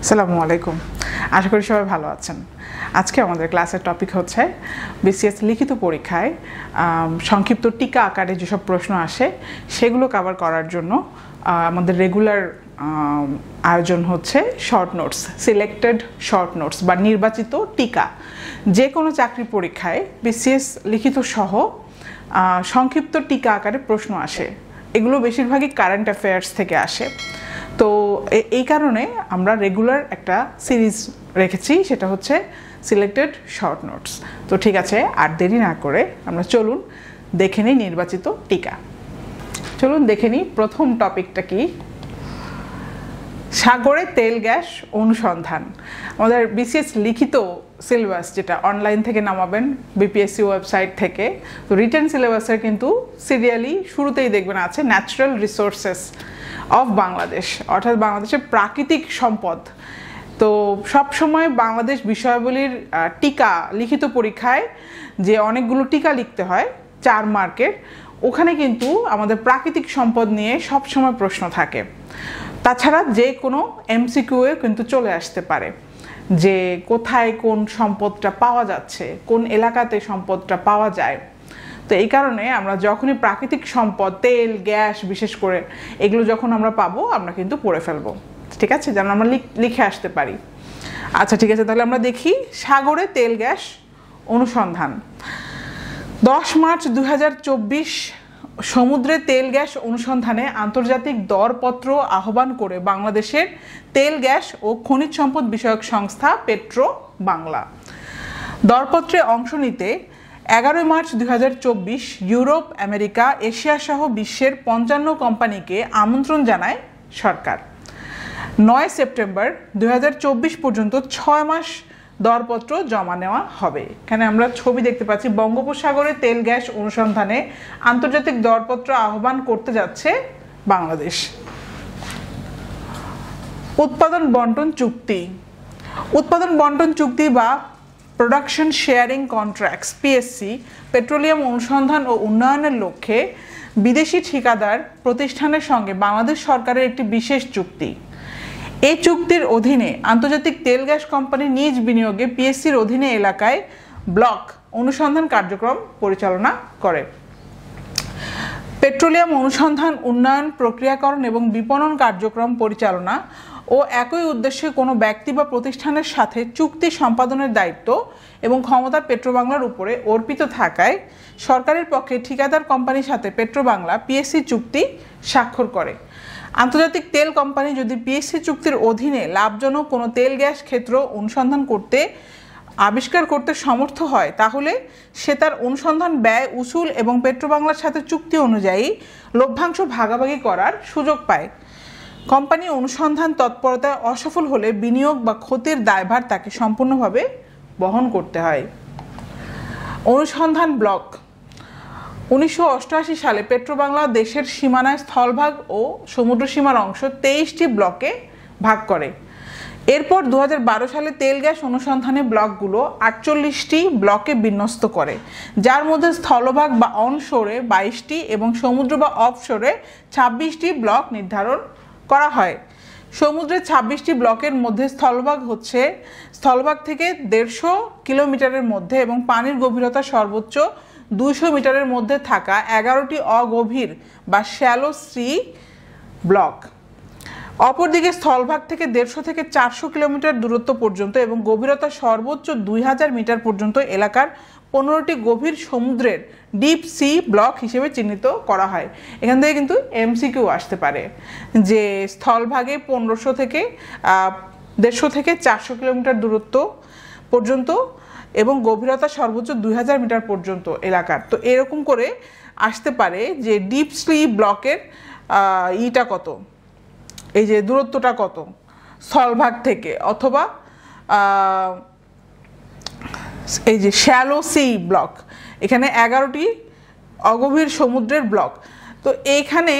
আসসালামু আলাইকুম। আশা করি সবাই ভালো আছেন। আজকে আমাদের ক্লাসের টপিক হচ্ছে বিসিএস লিখিত পরীক্ষায় সংক্ষিপ্ত টিকা আকারে যেসব প্রশ্ন আসে সেগুলো কভার করার জন্য আমাদের রেগুলার আয়োজন হচ্ছে short notes, selected short notes বা নির্বাচিত টিকা। যে কোনো চাকরি পরীক্ষায় বিসিএস লিখিত সহ সংক্ষিপ্ত টিকা আকারে প্রশ্ন আসে। এগুলো বেশিরভাগই কারেন্ট অ্যাফেয়ার্স থেকে আসে। তো এই কারণে আমরা রেগুলার একটা সিরিজ রেখেছি, সেটা হচ্ছে সিলেক্টেড শর্ট নোটস। তো ঠিক আছে, আর দেরি না করে আমরা চলুন দেখে নিই নির্বাচিত টিকা। চলুন দেখে নিই প্রথম টপিকটা কি। সাগরে তেল গ্যাস অনুসন্ধান। আমাদের বিসিএস লিখিত সিলেবাস যেটা অনলাইন থেকে নামাবেন বিপিএসসি ওয়েবসাইট থেকে। তো রিটেন সিলেবাসের কিন্তু সিরিয়ালি শুরুতেই দেখবেন আছে ন্যাচারাল রিসোর্সেস অফ বাংলাদেশ, অর্থাৎ বাংলাদেশের প্রাকৃতিক সম্পদ। তো সবসময় বাংলাদেশ বিষয়াবলীর টিকা লিখিত পরীক্ষায় যে অনেকগুলো টিকা লিখতে হয় 4 মার্কের, ওখানে কিন্তু আমাদের প্রাকৃতিক সম্পদ নিয়ে সবসময় প্রশ্ন থাকে। তাছাড়া যে কোনো এমসিকিউয়ে কিন্তু চলে আসতে পারে যে কোথায় কোন সম্পদটা পাওয়া যাচ্ছে, কোন এলাকাতে সম্পদটা পাওয়া যায়। তো এই কারণে আমরা যখনই প্রাকৃতিক সম্পদ তেল গ্যাস বিশেষ করে এগুলো যখন আমরা পাবো আমরা কিন্তু পড়ে ফেলবো, ঠিক আছে, যেন আমরা লিখে আসতে পারি। আচ্ছা ঠিক আছে, তাহলে আমরা দেখি সাগরে তেল গ্যাস অনুসন্ধান। 10 মার্চ 2024 সমুদ্রে তেল গ্যাস অনুসন্ধানে আন্তর্জাতিক দরপত্র আহ্বান করে বাংলাদেশের তেল গ্যাস ও খনিজ সম্পদ বিষয়ক সংস্থা পেট্রো বাংলা। দরপত্রে অংশ নিতে 11 মার্চ 2024 ইউরোপ, আমেরিকা, এশিয়া সহ বিশ্বের 55 কোম্পানিকে আমন্ত্রণ জানায় সরকার। 9 সেপ্টেম্বর 2024 পর্যন্ত 6 মাস দরপত্র জমা নেওয়া হবে। এখানে আমরা ছবি দেখতে পাচ্ছি, বঙ্গোপসাগরে তেল গ্যাস অনুসন্ধানে আন্তর্জাতিক দরপত্র আহ্বান করতে যাচ্ছে বাংলাদেশ। উৎপাদন বন্টন চুক্তি। উৎপাদন বন্টন চুক্তি বা production sharing contracts PSC petroleum অনুসন্ধান ও উন্নয়নের লক্ষ্যে বিদেশি ঠিকাদার প্রতিষ্ঠানের সঙ্গে বাংলাদেশ সরকারের একটি বিশেষ চুক্তি। এই চুক্তির অধীনে আন্তর্জাতিক তেল গ্যাস কোম্পানি নিজ বিনিয়োগে পিএসসির অধীনে এলাকায় ব্লক অনুসন্ধান কার্যক্রম পরিচালনা করে। পেট্রোলিয়াম অনুসন্ধান, উন্নয়ন, প্রক্রিয়াকরণ এবং বিপণন কার্যক্রম পরিচালনা ও একই উদ্দেশ্যে কোনো ব্যক্তি বা প্রতিষ্ঠানের সাথে চুক্তি সম্পাদনের দায়িত্ব এবং ক্ষমতা পেট্রোবাংলার উপরে অর্পিত থাকায় সরকারের পক্ষে ঠিকাদার কোম্পানির সাথে পেট্রোবাংলা পিএসসি চুক্তি স্বাক্ষর করে। আন্তর্জাতিক তেল কোম্পানি যদি পিএসসি চুক্তির অধীনে লাভজনক কোনো তেল গ্যাস ক্ষেত্র অনুসন্ধান করতে আবিষ্কার করতে সমর্থ হয় তাহলে সে তার অনুসন্ধান ব্যয় উসুল এবং পেট্রোবাংলার সাথে চুক্তি অনুযায়ী লভ্যাংশ ভাগাভাগি করার সুযোগ পায়। কোম্পানি অনুসন্ধান তৎপরতায় অসফল হলে বিনিয়োগ বা ক্ষতির দায়ভার তাকে সম্পূর্ণভাবে বহন করতে হয়। অনুসন্ধান ব্লক। 1988 সালে পেট্রোবাংলা দেশের সীমানায় স্থলভাগ ও সমুদ্র সীমার অংশ 23টি ব্লকে ভাগ করে। এরপর 2012 সালে তেল গ্যাস অনুসন্ধানে ব্লকগুলো 48টি ব্লকে বিন্যস্ত করে, যার মধ্যে স্থলভাগ বা অনশোরে 22টি এবং সমুদ্র বা অফশোরে 26টি ব্লক নির্ধারণ করা হয়। সমুদ্রের 26টি ব্লকের মধ্যে স্থলভাগ থেকে 150 কিলোমিটারের মধ্যে এবং পানির গভীরতা সর্বোচ্চ 200 মিটারের মধ্যে থাকা 11টি অগভীর বা শ্যালো সি ব্লক। অপরদিকে স্থলভাগ থেকে 150 থেকে 400 কিলোমিটার দূরত্ব পর্যন্ত এবং গভীরতা সর্বোচ্চ 2000 মিটার পর্যন্ত এলাকার 15টি গভীর সমুদ্রের ডিপ সি ব্লক হিসেবে চিহ্নিত করা হয়। এখান থেকে কিন্তু এমসিকিউ আসতে পারে যে স্থলভাগে 1500 থেকে 150 থেকে 400 কিলোমিটার দূরত্ব পর্যন্ত এবং গভীরতা সর্বোচ্চ 2000 মিটার পর্যন্ত এলাকার। তো এরকম করে আসতে পারে যে ডিপ সি ব্লকের ইটা কত, এই যে দূরত্বটা কত স্থলভাগ থেকে, অথবা এই যে শ্যালো সি ব্লক, এখানে 11টি অগভীর সমুদ্রের ব্লক। তো এইখানে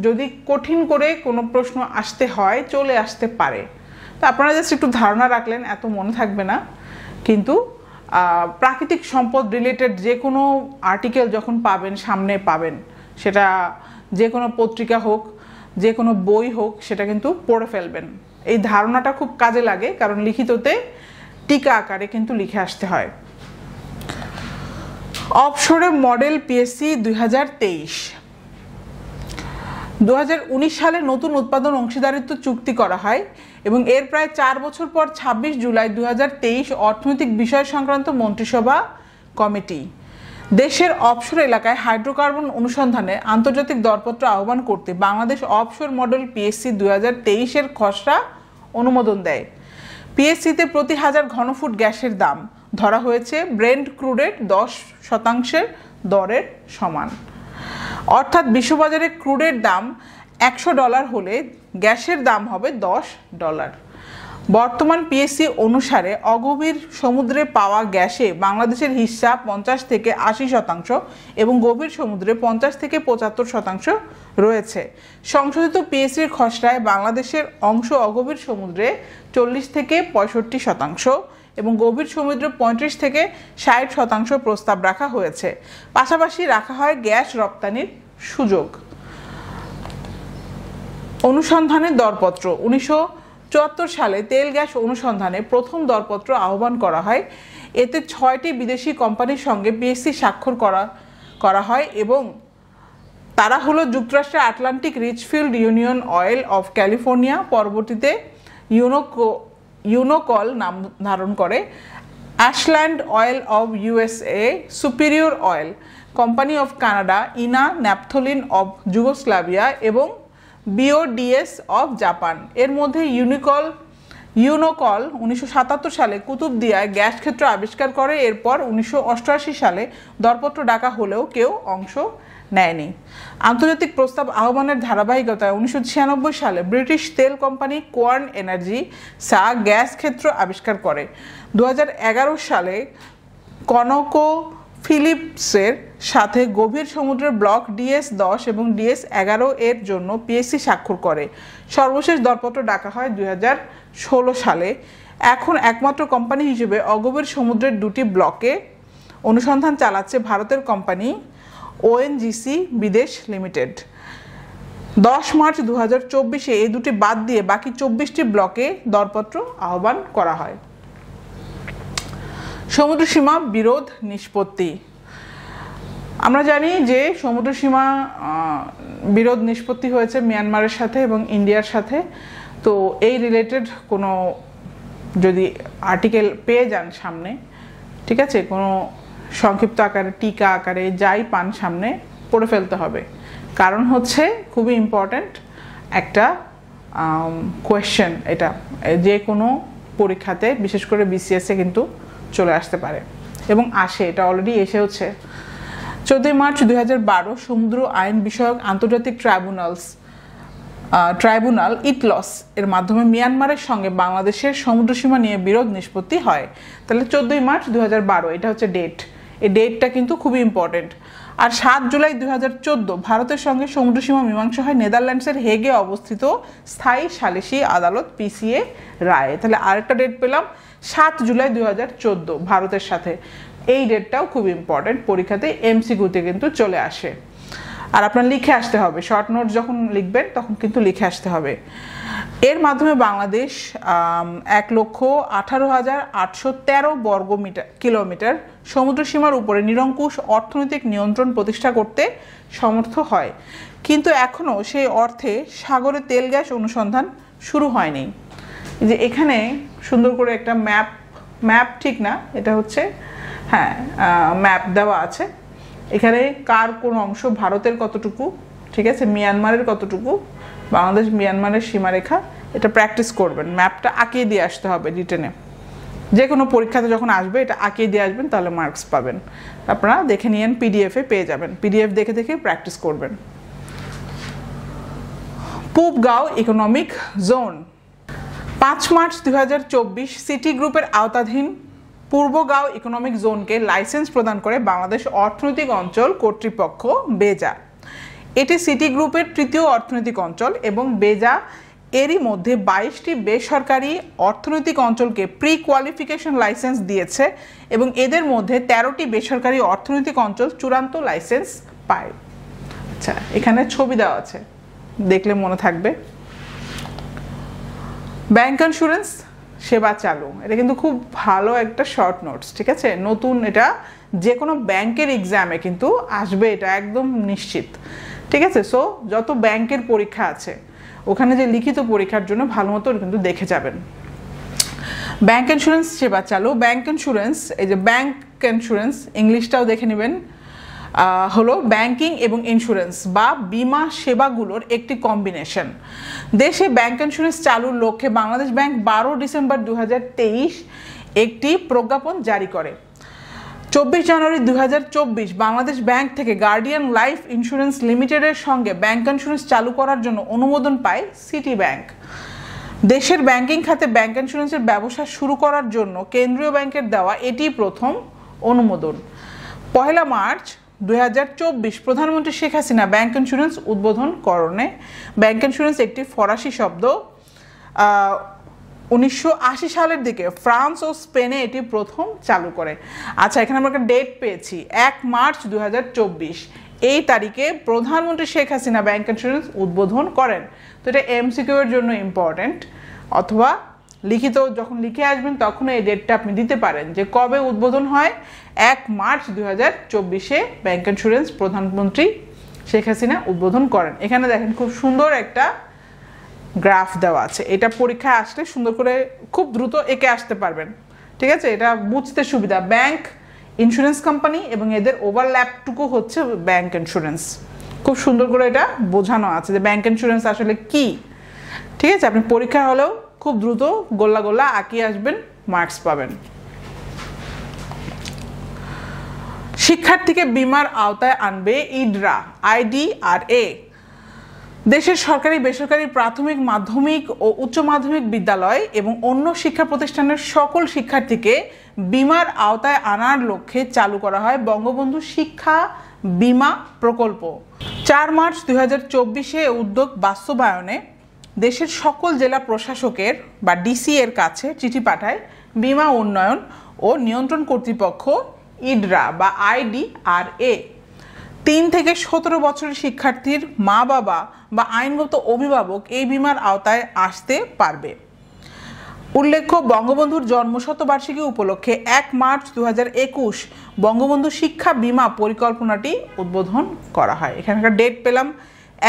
যদি কঠিন করে কোনো প্রশ্ন আসতে হয় চলে আসতে পারে। তো আপনারা জাস্ট একটু ধারণা রাখলেন, এত মনে থাকবে না। কিন্তু প্রাকৃতিক সম্পদ রিলেটেড যে কোনো আর্টিকেল যখন পাবেন, সামনে পাবেন, সেটা যে কোনো পত্রিকা হোক, যে কোনো বই হোক, সেটা কিন্তু পড়ে ফেলবেন। এই ধারণাটা খুব কাজে লাগে, কারণ লিখিততে টিকা আকারে কিন্তু লিখে আসতে হয়। অফশোরে মডেল পিএসসি 2023। 2019 সালে নতুন উৎপাদন অংশীদারিত্ব চুক্তি করা হয় এবং এর প্রায় 4 বছর পর 26 জুলাই 2023 অর্থনৈতিক বিষয় সংক্রান্ত মন্ত্রিসভা কমিটি দেশের অফশোর এলাকায় হাইড্রোকার্বন অনুসন্ধানে আন্তর্জাতিক দরপত্র আহ্বান করতে বাংলাদেশ অফশোর মডেল পিএসসি 2023 এর খসড়া অনুমোদন দেয়। পিএসসিতে প্রতি 1000 ঘনফুট গ্যাসের দাম ধরা হয়েছে ব্রেন্ট ক্রুডের 10% দরের সমান, অর্থাৎ বিশ্ববাজারে ক্রুডের দাম $100 হলে গ্যাসের দাম হবে $10। বর্তমান পিএসসি অনুসারে অগভীর সমুদ্রে পাওয়া গ্যাসে বাংলাদেশের হিস্সা 50 থেকে 80% এবং গভীর সমুদ্রে 50 থেকে 75% রয়েছে। সংশোধিত পিএসসির খসড়ায় বাংলাদেশের অংশ অগভীর সমুদ্রে 40 থেকে 65% এবং গভীর সমুদ্রে 35 থেকে 60% প্রস্তাব রাখা হয়েছে। পাশাপাশি রাখা হয় গ্যাস রপ্তানির সুযোগ। অনুসন্ধানের দরপত্র 1974 সালে তেল গ্যাস অনুসন্ধানে প্রথম দরপত্র আহ্বান করা হয়। এতে 6টি বিদেশি কোম্পানির সঙ্গে পিএসসি স্বাক্ষর করা হয় এবং তারা হলো যুক্তরাষ্ট্রের Atlantic Richfield Union Oil of California, পরবর্তীতে ইউনোকল নাম ধারণ করে, Ashland Oil of USA, Superior Oil Company of Canada, INA naphthalene of Yugoslavia এবং বিওডিএস অফ জাপান। এর মধ্যে ইউনোকল 1977 সালে কুতুবদিয়ায় গ্যাস ক্ষেত্র আবিষ্কার করে। এরপর 1988 সালে দরপত্র ডাকা হলেও কেউ অংশ নেয়নি। আন্তর্জাতিক প্রস্তাব আহ্বানের ধারাবাহিকতায় 1996 সালে ব্রিটিশ তেল কোম্পানি কোয়ার্ন এনার্জি সা গ্যাস ক্ষেত্র আবিষ্কার করে। 2011 সালে কনকো ফিলিপসের সাথে গভীর সমুদ্রের ব্লক DS-10 এবং DS-11 এর জন্য পিএসসি স্বাক্ষর করে। সর্বশেষ দরপত্র ডাকা হয় 2016 সালে। এখন একমাত্র কোম্পানি হিসেবে অগভীর সমুদ্রের 2টি ব্লকে অনুসন্ধান চালাচ্ছে ভারতের কোম্পানি ওএনজিসি বিদেশ লিমিটেড। 10 মার্চ 2024 এই দুটি বাদ দিয়ে বাকি 24টি ব্লকে দরপত্র আহ্বান করা হয়। সমুদ্র সীমা বিরোধ নিষ্পত্তি। আমরা জানি যে সমুদ্র সীমা বিরোধ নিষ্পত্তি হয়েছে মিয়ানমারের সাথে এবং ইন্ডিয়ার সাথে। তো এই রিলেটেড কোনো যদি আর্টিকেল পেয়ে যান সামনে, ঠিক আছে, কোনো সংক্ষিপ্ত আকারে টিকা আকারে যাই পান সামনে পড়ে ফেলতে হবে, কারণ হচ্ছে খুবই ইম্পর্ট্যান্ট একটা কোয়েশ্চেন। এটা যে কোনো পরীক্ষাতে বিশেষ করে বিসিএসে কিন্তু চলে আসতে পারে এবং আসে, এটা অলরেডি এসে হচ্ছে। 14 মার্চ 2012 সমুদ্র আইন বিষয়ক আন্তর্জাতিক ট্রাইব্যুনাল ইটলস এর মাধ্যমে মিয়ানমারের সঙ্গে বাংলাদেশের সমুদ্রসীমা নিয়ে বিরোধ নিষ্পত্তি হয়। তাহলে 14 মার্চ 2012 এটা হচ্ছে ডেট। এই ডেটটা কিন্তু খুবই ইম্পর্টেন্ট। আর 7 জুলাই 2014 ভারতের সঙ্গে সমুদ্রসীমা মীমাংসা হয় নেদারল্যান্ডসের হেগে অবস্থিত স্থায়ী সালিসি আদালত পিসিএ রায়ে। তাহলে আরেকটা ডেট পেলাম 7 জুলাই 2014 ভারতের সাথে। এই ডেটটাও খুব ইম্পর্টেন্ট, পরীক্ষাতে এমসিকিউতে কিন্তু চলে আসে। আর আপনার লিখে আসতে হবে, শর্ট নোট যখন লিখবেন তখন কিন্তু লিখে আসতে হবে। এর মাধ্যমে বাংলাদেশ 1,18,813 বর্গ কিলোমিটার সমুদ্র সীমার উপরে নিরঙ্কুশ অর্থনৈতিক নিয়ন্ত্রণ প্রতিষ্ঠা করতে সমর্থ হয়, কিন্তু এখনও সেই অর্থে সাগরে তেল গ্যাস অনুসন্ধান শুরু হয়নি। যে এখানে সুন্দর করে একটা ম্যাপ ঠিক না, এটা হচ্ছে ম্যাপ দেওয়া আছে। এখানে কার কোন অংশ, ভারতের কতটুকু, ঠিক আছে, মিয়ানমারের কতটুকু, বাংলাদেশ মিয়ানমারের সীমারেখা, এটা প্র্যাকটিস করবেন। ম্যাপটা আঁকিয়ে দিয়ে আসতে হবে রিটেনে, যে কোনো পরীক্ষাতে যখন আসবে এটা আঁকিয়ে দিয়ে আসবেন, তাহলে মার্কস পাবেন। আপনারা দেখে নিয়েন, পিডিএফে পেয়ে যাবেন, পিডিএফ দেখে দেখে প্র্যাকটিস করবেন। পূবগাঁও ইকোনমিক জোন। 5 মার্চ 2024 সিটি গ্রুপের আওতাধীন পূর্বগাঁও ইকোনমিক জোনকে লাইসেন্স প্রদান করে বাংলাদেশ অর্থনৈতিক অঞ্চল কর্তৃপক্ষ বেজা। এটি সিটি গ্রুপের তৃতীয় অর্থনৈতিক অঞ্চল এবং বেজা এরই মধ্যে 22টি বেসরকারি অর্থনৈতিক অঞ্চলকে প্রি কোয়ালিফিকেশন লাইসেন্স দিয়েছে এবং এদের মধ্যে 13টি বেসরকারি অর্থনৈতিক অঞ্চল চূড়ান্ত লাইসেন্স পায়। আচ্ছা, এখানে ছবি দেওয়া আছে, দেখলে মনে থাকবে। ব্যাংক ইন্স্যুরেন্স সেবা চালু, এটা কিন্তু খুব ভালো একটা শর্ট নোটস, ঠিক আছে? নতুন, এটা যে কোনো ব্যাংকের এক্সামে কিন্তু আসবে, এটা একদম নিশ্চিত, ঠিক আছে? সো যত ব্যাংকের পরীক্ষা আছে ওখানে যে লিখিত পরীক্ষার জন্য ভালো মতো কিন্তু দেখে যাবেন। ব্যাংক ইন্স্যুরেন্স সেবা চালু। ব্যাংক ইন্স্যুরেন্স, এই যে ব্যাংক ইন্স্যুরেন্স ইংলিশটাও দেখে নেবেন, হলো ব্যাংকিং এবং ইন্স্যুরেন্স বা বিমা সেবাগুলোর একটি কম্বিনেশন। দেশে ব্যাংক ইন্স্যুরেন্স চালুর লক্ষ্যে বাংলাদেশ ব্যাংক 12 ডিসেম্বর 2023 একটি প্রজ্ঞাপন জারি করে। 24 জানুয়ারি 2024 বাংলাদেশ ব্যাংক থেকে গার্ডিয়ান লাইফ ইন্স্যুরেন্স লিমিটেডের সঙ্গে ব্যাংক ইন্স্যুরেন্স চালু করার জন্য অনুমোদন পায় সিটি ব্যাংক। দেশের ব্যাংকিং খাতে ব্যাংক ইন্স্যুরেন্সের ব্যবসা শুরু করার জন্য কেন্দ্রীয় ব্যাংকের দেওয়া এটি প্রথম অনুমোদন। 1 মার্চ 2024 প্রধানমন্ত্রী শেখ হাসিনা ব্যাংক ইন্স্যুরেন্স উদ্বোধন করণে। ব্যাংক ইন্স্যুরেন্স একটি ফরাসি শব্দ। 1980 সালের দিকে ফ্রান্স ও স্পেনে এটি প্রথম চালু করে। আচ্ছা, এখানে আমরা একটা ডেট পেয়েছি, 1 মার্চ 2024, এই তারিখে প্রধানমন্ত্রী শেখ হাসিনা ব্যাংক ইন্স্যুরেন্স উদ্বোধন করেন। তো এটা এমসিকিউ এর জন্য ইম্পর্টেন্ট, অথবা লিখিত যখন লিখে আসবেন তখন এই ডেটটা আপনি দিতে পারেন যে কবে উদ্বোধন হয়। 1 মার্চ 2024-এ ব্যাংক ইন্স্যুরেন্স প্রধানমন্ত্রী শেখ হাসিনা উদ্বোধন করেন। এখানে দেখেন খুব সুন্দর একটা গ্রাফ দেওয়া আছে, এটা পরীক্ষায় আসলে সুন্দর করে খুব দ্রুত এঁকে আসতে পারবেন, ঠিক আছে? এটা বুঝতে সুবিধা। ব্যাংক, ইন্স্যুরেন্স কোম্পানি এবং এদের ওভারল্যাপটুকু হচ্ছে ব্যাংক ইন্স্যুরেন্স। খুব সুন্দর করে এটা বোঝানো আছে যে ব্যাংক ইন্স্যুরেন্স আসলে কি, ঠিক আছে? আপনি পরীক্ষা হলেও খুব দ্রুত গোল্লা গোল্লা আঁকিয়ে আসবেন, মার্কস পাবেন। শিক্ষার্থীকে বিমার আওতায় আনবে ইডরা, IDRA। দেশের সরকারি বেসরকারি প্রাথমিক, মাধ্যমিক ও উচ্চ মাধ্যমিক বিদ্যালয় এবং অন্য শিক্ষা প্রতিষ্ঠানের সকল শিক্ষার্থীকে বিমার আওতায় আনার লক্ষ্যে চালু করা হয় বঙ্গবন্ধু শিক্ষা বিমা প্রকল্প। 4 মার্চ 2024-এ উদ্যোগ বাস্তবায়নে দেশের সকল জেলা প্রশাসকের বা ডিসি এর কাছে চিঠি পাঠায় বিমা উন্নয়ন ও নিয়ন্ত্রণ কর্তৃপক্ষ, ইডরা বা IDRA। 3 থেকে 17 বছরের শিক্ষার্থীর মা বাবা বা আইনগত অভিভাবক এই বিমার আওতায় আসতে পারবে। উল্লেখ্য, বঙ্গবন্ধুর জন্মশতবার্ষিকী উপলক্ষে 1 মার্চ 2021 বঙ্গবন্ধু শিক্ষা বিমা পরিকল্পনাটি উদ্বোধন করা হয়। এখানকার ডেট পেলাম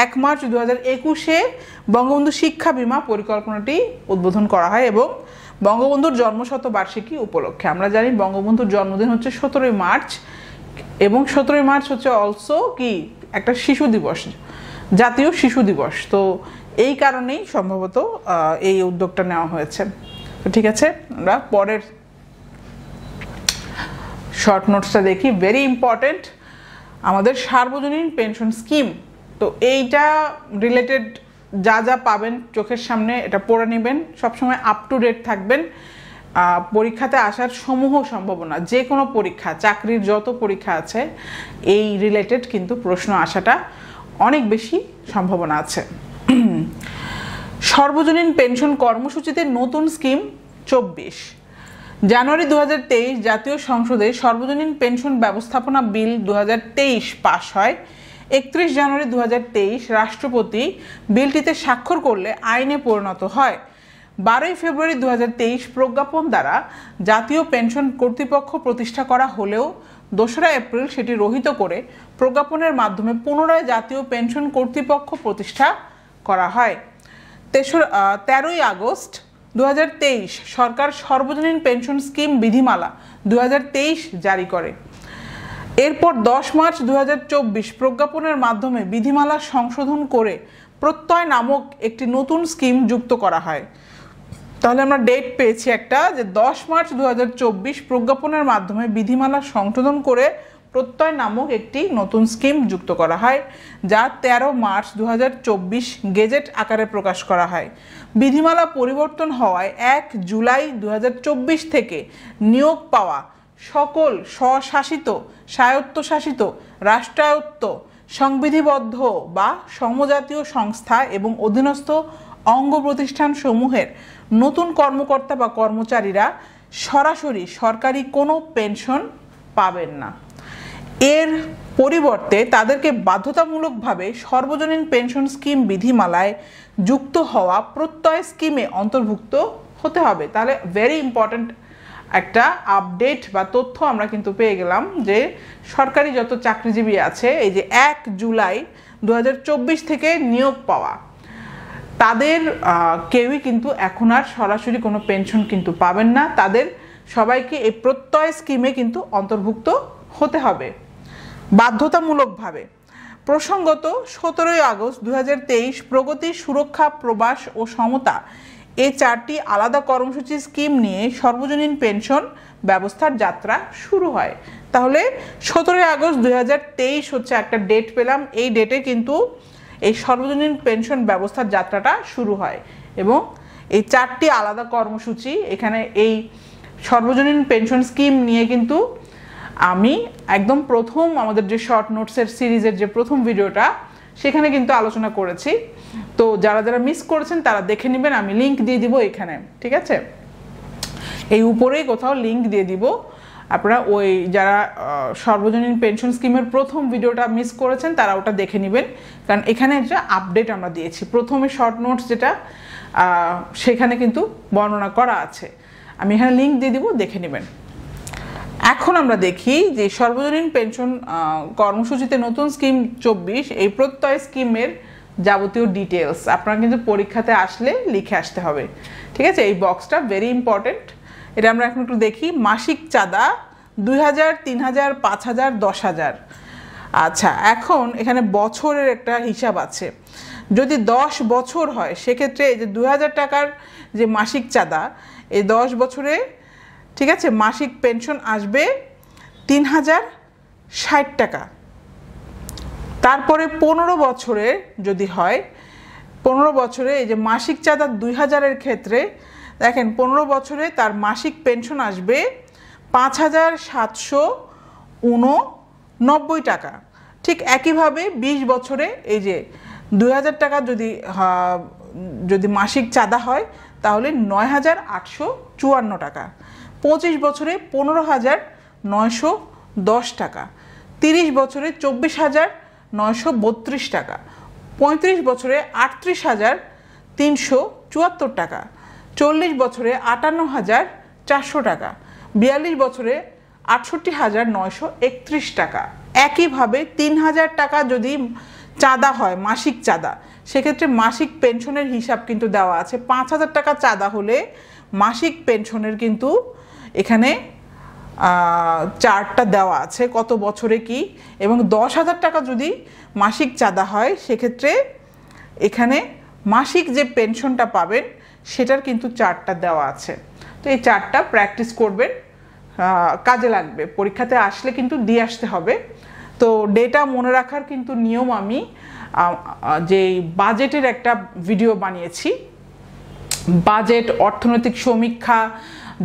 1 মার্চ 2021-এ বঙ্গবন্ধু শিক্ষা বিমা পরিকল্পনাটি উদ্বোধন করা হয় এবং বঙ্গবন্ধুর জন্মশতবার্ষিকী উপলক্ষে। আমরা জানি বঙ্গবন্ধুর জন্মদিন হচ্ছে 17 মার্চ এবং 17 মার্চ হচ্ছে অলসো কি একটা শিশু দিবস, জাতীয় শিশু দিবস। তো এই কারণেই সম্ভবত এই উদ্যোগটা নেওয়া হয়েছে। তো ঠিক আছে, আমরা পরের শর্ট নোটসটা দেখি। ভেরি ইম্পর্টেন্ট, আমাদের সার্বজনীন পেনশন স্কিম। তো এইটা রিলেটেড যা যা পাবেন চোখের সামনে এটা পড়ে নেবেন, সবসময় আপ টু ডেট থাকবেন। পরীক্ষাতে আসার সমূহ সম্ভাবনা, যে কোনো পরীক্ষা, চাকরির যত পরীক্ষা আছে এই রিলেটেড কিন্তু প্রশ্ন আসাটা অনেক বেশি সম্ভাবনা আছে। সর্বজনীন পেনশন কর্মসূচিতে নতুন স্কিম 24 জানুয়ারি 2023 জাতীয় সংসদে সর্বজনীন পেনশন ব্যবস্থাপনা বিল 2023 পাশ হয়। 31 জানুয়ারি 2023 রাষ্ট্রপতি বিলটিতে স্বাক্ষর করলে আইনে পরিণত হয়। 12 ফেব্রুয়ারি 2023 প্রজ্ঞাপন দ্বারা জাতীয় পেনশন কর্তৃপক্ষ প্রতিষ্ঠা করা হলেও 2রা এপ্রিল সেটি রহিত করে প্রজ্ঞাপনের মাধ্যমে পুনরায় জাতীয় পেনশন কর্তৃপক্ষ প্রতিষ্ঠা করা হয়। 13ই আগস্ট 2023 সরকার সর্বজনীন পেনশন স্কিম বিধিমালা 2023 জারি করে। এরপর 10 মার্চ 2024 প্রজ্ঞাপনের মাধ্যমে বিধিমালা সংশোধন করে প্রত্যয় নামক একটি নতুন স্কিম যুক্ত করা হয়। তাহলে আমরা ডেট পেয়েছি একটা, যে 10 মার্চ 2024 প্রজ্ঞাপনের মাধ্যমে বিধিমালা সংশোধন করে প্রত্যয় নামক একটি নতুন স্কিম যুক্ত করা হয়, যা 13 মার্চ 2024 গেজেট আকারে প্রকাশ করা হয়। বিধিমালা পরিবর্তন হওয়ায় 1 জুলাই 2024 থেকে নিয়োগ পাওয়া সকল স্বশাসিত, স্বায়ত্তশাসিত, রাষ্ট্রায়ত্ত, সংবিধিবদ্ধ বা সমজাতীয় সংস্থা এবং অধীনস্থ অঙ্গ প্রতিষ্ঠান সমূহের নতুন কর্মকর্তা বা কর্মচারীরা সরাসরি সরকারি কোনো পেনশন পাবেন না। এর পরিবর্তে তাদেরকে বাধ্যতামূলকভাবে সর্বজনীন পেনশন স্কিম বিধিমালায় যুক্ত হওয়া প্রত্যয় স্কিমে অন্তর্ভুক্ত হতে হবে। তাহলে ভেরি ইম্পর্ট্যান্ট একটা আপডেট বা তথ্য আমরা কিন্তু পেয়ে গেলাম যে সরকারি যত চাকরিজীবী আছে এই যে 1 জুলাই 2024 থেকে নিয়োগ পাওয়া তাদের কেউই কিন্তু এখন আর সরাসরি কোনো পেনশন কিন্তু পাবেন না, তাদের সবাইকে এই প্রত্যয় স্কিমে কিন্তু অন্তর্ভুক্ত হতে হবে বাধ্যতামূলকভাবে। প্রসঙ্গত 17 আগস্ট 2023 প্রগতি, সুরক্ষা, প্রবাস ও সমতা এই 4টি আলাদা কর্মসূচি স্কিম নিয়ে সর্বজনীন পেনশন ব্যবস্থার যাত্রা শুরু হয়। তাহলে 17 আগস্ট 2023 হচ্ছে একটা ডেট পেলাম, এই ডেটে কিন্তু এই সর্বজনীন পেনশন ব্যবস্থার যাত্রাটা শুরু হয় এবং এই 4টি আলাদা কর্মসূচি এখানে এই সর্বজনীন পেনশন স্কিম নিয়ে কিন্তু আমি একদম প্রথম আমাদের যে শর্ট নোটসের সিরিজের যে প্রথম ভিডিওটা সেখানে কিন্তু আলোচনা করেছি। তো যারা যারা মিস করেছেন তারা দেখে নেবেন, আমি লিংক দিয়ে দিব এখানে, ঠিক আছে? এই উপরেই কোথাও লিংক দিয়ে দিব, আপনারা ওই যারা সর্বজনীন পেনশন স্কিমের প্রথম ভিডিওটা মিস করেছেন তারা ওটা দেখে নেবেন, কারণ এখানে একটা আপডেট আমরা দিয়েছি। প্রথমে শর্ট নোটস যেটা সেখানে কিন্তু বর্ণনা করা আছে, আমি এখানে লিংক দিয়ে দিব, দেখে নেবেন। এখন আমরা দেখি যে সর্বজনীন পেনশন কর্মসূচিতে নতুন স্কিম 24 এই প্রত্যয় স্কিমের যাবতীয় ডিটেলস আপনারা কিন্তু পরীক্ষাতে আসলে লিখে আসতে হবে, ঠিক আছে? এই বক্সটা ভেরি ইম্পর্টেন্ট। এটা আমরা এখন একটু দেখি। মাসিক চাঁদা 2000, 3000, 5000, 10000। আচ্ছা, এখন এখানে বছরের একটা হিসাব আছে। যদি 10 বছর হয় সেক্ষেত্রে এই যে 2000 টাকার যে মাসিক চাঁদা, এই 10 বছরে, ঠিক আছে, মাসিক পেনশন আসবে 3060 টাকা। তারপরে 15 বছরে যদি হয়, 15 বছরে এই যে মাসিক চাঁদা 2000-এর ক্ষেত্রে দেখেন 15 বছরে তার মাসিক পেনশন আসবে 5789 টাকা। ঠিক একইভাবে 20 বছরে এই যে 2000 টাকা যদি মাসিক চাঁদা হয় তাহলে 9854 টাকা। 25 বছরে 15910 টাকা। 30 বছরে 24932 টাকা। 35 বছরে 38374 টাকা। 40 বছরে 58400 টাকা। 42 বছরে 68931 টাকা। একইভাবে 3000 টাকা যদি চাঁদা হয় মাসিক চাঁদা, সেক্ষেত্রে মাসিক পেনশনের হিসাব কিন্তু দেওয়া আছে। 5000 টাকা চাঁদা হলে মাসিক পেনশনের কিন্তু এখানে চার্টটা দেওয়া আছে কত বছরে কি, এবং 10,000 টাকা যদি মাসিক চাঁদা হয় সেক্ষেত্রে এখানে মাসিক যে পেনশনটা পাবেন সেটার কিন্তু চার্টটা দেওয়া আছে। তো এই চার্টটা প্র্যাকটিস করবেন, কাজে লাগবে, পরীক্ষাতে আসলে কিন্তু দিয়ে আসতে হবে। তো ডেটা মনে রাখার কিন্তু নিয়ম আমি যে বাজেটের একটা ভিডিও বানিয়েছি, বাজেট, অর্থনৈতিক সমীক্ষা,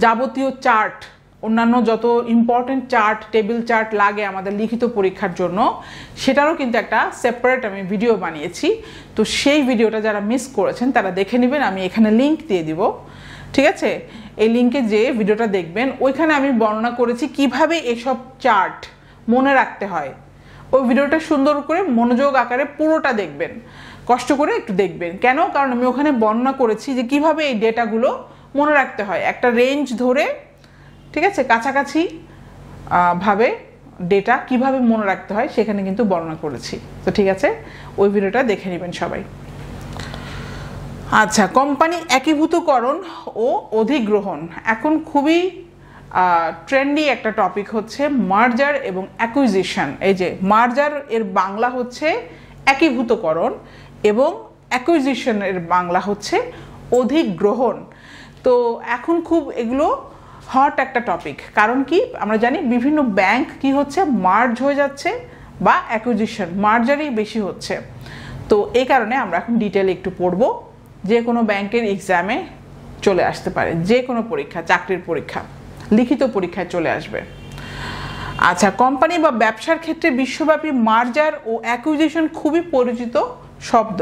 যাবতীয় চার্ট, অন্যান্য যত ইম্পর্টেন্ট চার্ট, টেবিল চার্ট লাগে আমাদের লিখিত পরীক্ষার জন্য, সেটারও কিন্তু একটা সেপারেট আমি ভিডিও বানিয়েছি। তো সেই ভিডিওটা যারা মিস করেছেন তারা দেখে নেবেন, আমি এখানে লিংক দিয়ে দিব, ঠিক আছে? এই লিংকে যে ভিডিওটা দেখবেন ওইখানে আমি বর্ণনা করেছি কিভাবে এসব চার্ট মনে রাখতে হয়। ওই ভিডিওটা সুন্দর করে মনোযোগ আকারে পুরোটা দেখবেন, কষ্ট করে একটু দেখবেন। কেন? কারণ আমি ওখানে বর্ণনা করেছি যে কিভাবে এই ডেটাগুলো মনে রাখতে হয়, একটা রেঞ্জ ধরে, ঠিক আছে, কাছাকাছি ভাবে ডেটা কিভাবে মনে রাখতে হয় সেখানে কিন্তু বর্ণনা করেছি। তো ঠিক আছে, ওই ভিডিওটা দেখে নেবেন সবাই। আচ্ছা, কোম্পানি একীভূতকরণ ও অধিগ্রহণ এখন খুবই ট্রেন্ডি একটা টপিক হচ্ছে মার্জার এবং অ্যাকুইজিশন। এই যে মার্জার এর বাংলা হচ্ছে একীভূতকরণ এবং অ্যাকুইজিশনের বাংলা হচ্ছে অধিগ্রহণ। তো এখন খুব এগুলো হট একটা টপিক, কারণ কি আমরা জানি বিভিন্ন ব্যাংক কি হচ্ছে মার্জ হয়ে যাচ্ছে বা অ্যাকুইজিশন, মার্জারই বেশি হচ্ছে। তো এই কারণে আমরা এখন ডিটেলে একটু পড়বো, যে কোনো ব্যাংকের এক্সামে চলে আসতে পারে, যে কোনো পরীক্ষা, চাকরির পরীক্ষা, লিখিত পরীক্ষায় চলে আসবে। আচ্ছা, কোম্পানি বা ব্যবসার ক্ষেত্রে বিশ্বব্যাপী মার্জার ও অ্যাকুইজিশন খুবই পরিচিত শব্দ।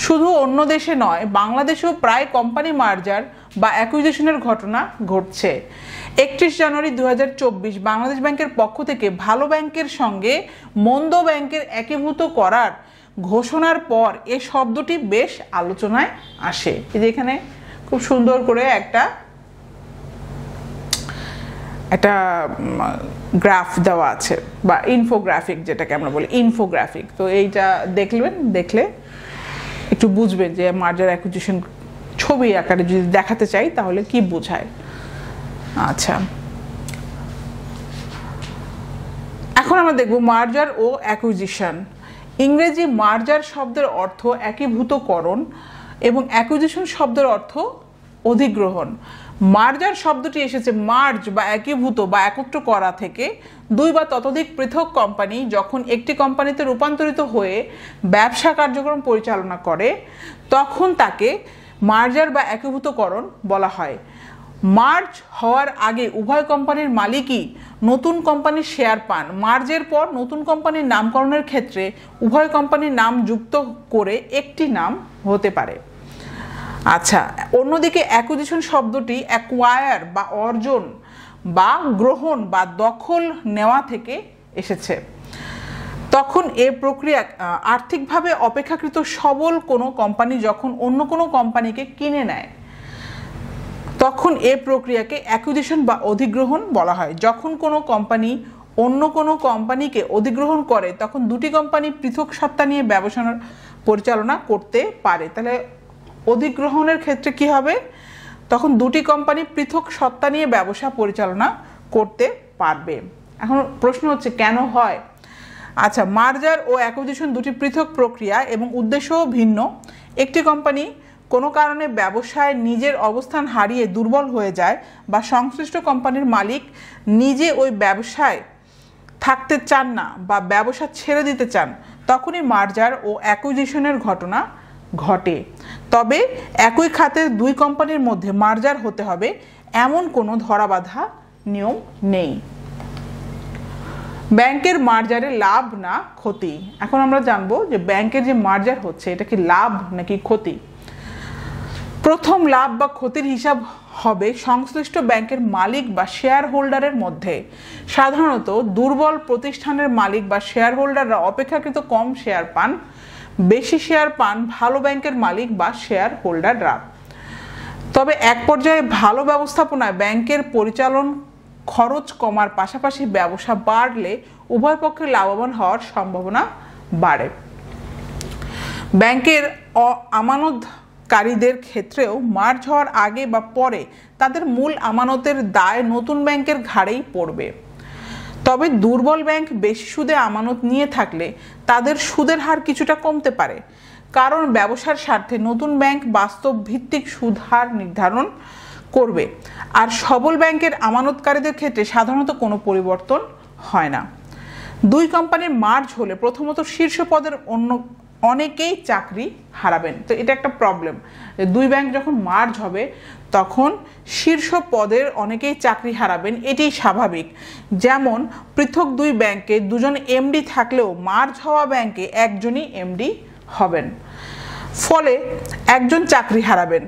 শুধু অন্য দেশে নয়, বাংলাদেশেও প্রায় কোম্পানি মার্জার বা অ্যাকুইজিশনের ঘটনা ঘটছে। 31 জানুয়ারি 2024 বাংলাদেশ ব্যাংকের পক্ষ থেকে ভালো ব্যাংকের সঙ্গে মন্দ ব্যাংকের একীভূত করার ঘোষণার পর এই শব্দটি বেশ আলোচনায় আসে। এই যে এখানে খুব সুন্দর করে একটা গ্রাফ দেওয়া আছে বা ইনফোগ্রাফিক, যেটাকে আমরা বলি ইনফোগ্রাফিক। তো এইটা দেখলে একটু বুঝবেন যে মার্জার অ্যাকুইজিশন ছবি আকারে যদি দেখাতে চাই তাহলে কি বোঝায়। আচ্ছা, এখন আমরা দেখব মার্জার ও অ্যাকুইজিশন। ইংরেজি মার্জার শব্দের অর্থ একীভূতকরণ এবং অ্যাকুইজিশন শব্দের অর্থ অধিগ্রহণ। মার্জার শব্দটি এসেছে মার্জ বা একীভূত বা একত্র করা থেকে। দুই বা ততোধিক পৃথক কোম্পানি যখন একটি কোম্পানিতে রূপান্তরিত হয়ে ব্যবসা কার্যক্রম পরিচালনা করে তখন তাকে মার্জার বা একীভূতকরণ বলা হয়। মার্জ হওয়ার আগে উভয় কোম্পানির মালিকই নতুন কোম্পানির শেয়ার পান। মার্জের পর নতুন কোম্পানির নামকরণের ক্ষেত্রে উভয় কোম্পানির নাম যুক্ত করে একটি নাম হতে পারে। আচ্ছা, অন্যদিকে অ্যাকুইজিশন শব্দটি অ্যাকোয়ার বা অর্জন বা গ্রহণ বা দখল নেওয়া থেকে এসেছে। তখন এ প্রক্রিয়া আর্থিকভাবে অপেক্ষাকৃত সবল কোনো কোম্পানি যখন অন্য কোনো কোম্পানিকে কিনে নেয় তখন এ প্রক্রিয়াকে অ্যাকুইজিশন বা অধিগ্রহণ বলা হয়। যখন কোনো কোম্পানি অন্য কোনো কোম্পানিকে অধিগ্রহণ করে তখন দুটি কোম্পানি পৃথক সত্তা নিয়ে ব্যবসা পরিচালনা করতে পারে। তাহলে অধিগ্রহণের ক্ষেত্রে কি হবে? তখন দুটি কোম্পানি পৃথক সত্তা নিয়ে ব্যবসা পরিচালনা করতে পারবে। এখন প্রশ্ন হচ্ছে কেন হয়? আচ্ছা, মার্জার ও অ্যাকুইজিশন দুটি পৃথক প্রক্রিয়া এবং উদ্দেশ্যও ভিন্ন। একটি কোম্পানি কোনো কারণে ব্যবসায় নিজের অবস্থান হারিয়ে দুর্বল হয়ে যায় বা সংশ্লিষ্ট কোম্পানির মালিক নিজে ওই ব্যবসায় থাকতে চান না বা ব্যবসা ছেড়ে দিতে চান, তখনই মার্জার ও অ্যাকুইজিশনের ঘটনা ঘটে। তবে একই খাতের দুই কোম্পানির মধ্যে মার্জার হতে হবে এমন কোনো ধরাবাঁধা নিয়ম নেই। ব্যাংকের মার্জারে লাভ না ক্ষতি। এখন আমরা জানবো যে ব্যাংকের যে মার্জার হচ্ছে এটা কি লাভ নাকি ক্ষতি। প্রথম লাভ বা ক্ষতির হিসাব হবে সংশ্লিষ্ট ব্যাংকের মালিক বা শেয়ার হোল্ডারের মধ্যে। সাধারণত দুর্বল প্রতিষ্ঠানের মালিক বা শেয়ার হোল্ডাররা অপেক্ষাকৃত কম শেয়ার পান, বেশি শেয়ার পান ভালো ব্যাংকের মালিক বা শেয়ার হোল্ডাররা। তবে এক পর্যায়ে ভালো ব্যবস্থাপনায় ব্যাংকের পরিচালন খরচ কমার পাশাপাশি ব্যবসা বাড়লে উভয় পক্ষে লাভবান হওয়ার সম্ভাবনা বাড়ে। ব্যাংকের আমানতকারীদের ক্ষেত্রেও মার্জ হওয়ার আগে বা পরে তাদের মূল আমানতের দায় নতুন ব্যাংকের ঘাড়েই পড়বে। তবে দুর্বল ব্যাংক বেশি সুদে আমানত নিয়ে থাকলে তাদের সুদের হার কিছুটা কমতে পারে, কারণ ব্যবসার স্বার্থে নতুন ব্যাংক বাস্তব ভিত্তিক সুদ হার নির্ধারণ করবে। আর সবল ব্যাংকের আমানতকারীদের ক্ষেত্রে সাধারণত কোনো পরিবর্তন হয় না। দুই কোম্পানির মার্জ হলে প্রথমত শীর্ষ পদের অনেকেই চাকরি হারাবেন। তো এটা একটা প্রবলেম, দুই ব্যাংক যখন মার্জ হবে তখন শীর্ষ পদের অনেকেই চাকরি হারাবেন, এটি স্বাভাবিক। যেমন পৃথক দুই ব্যাংকে দুজন এমডি থাকলেও মার্জ হওয়া ব্যাংকে একজনই এমডি হবেন, ফলে একজন চাকরি হারাবেন।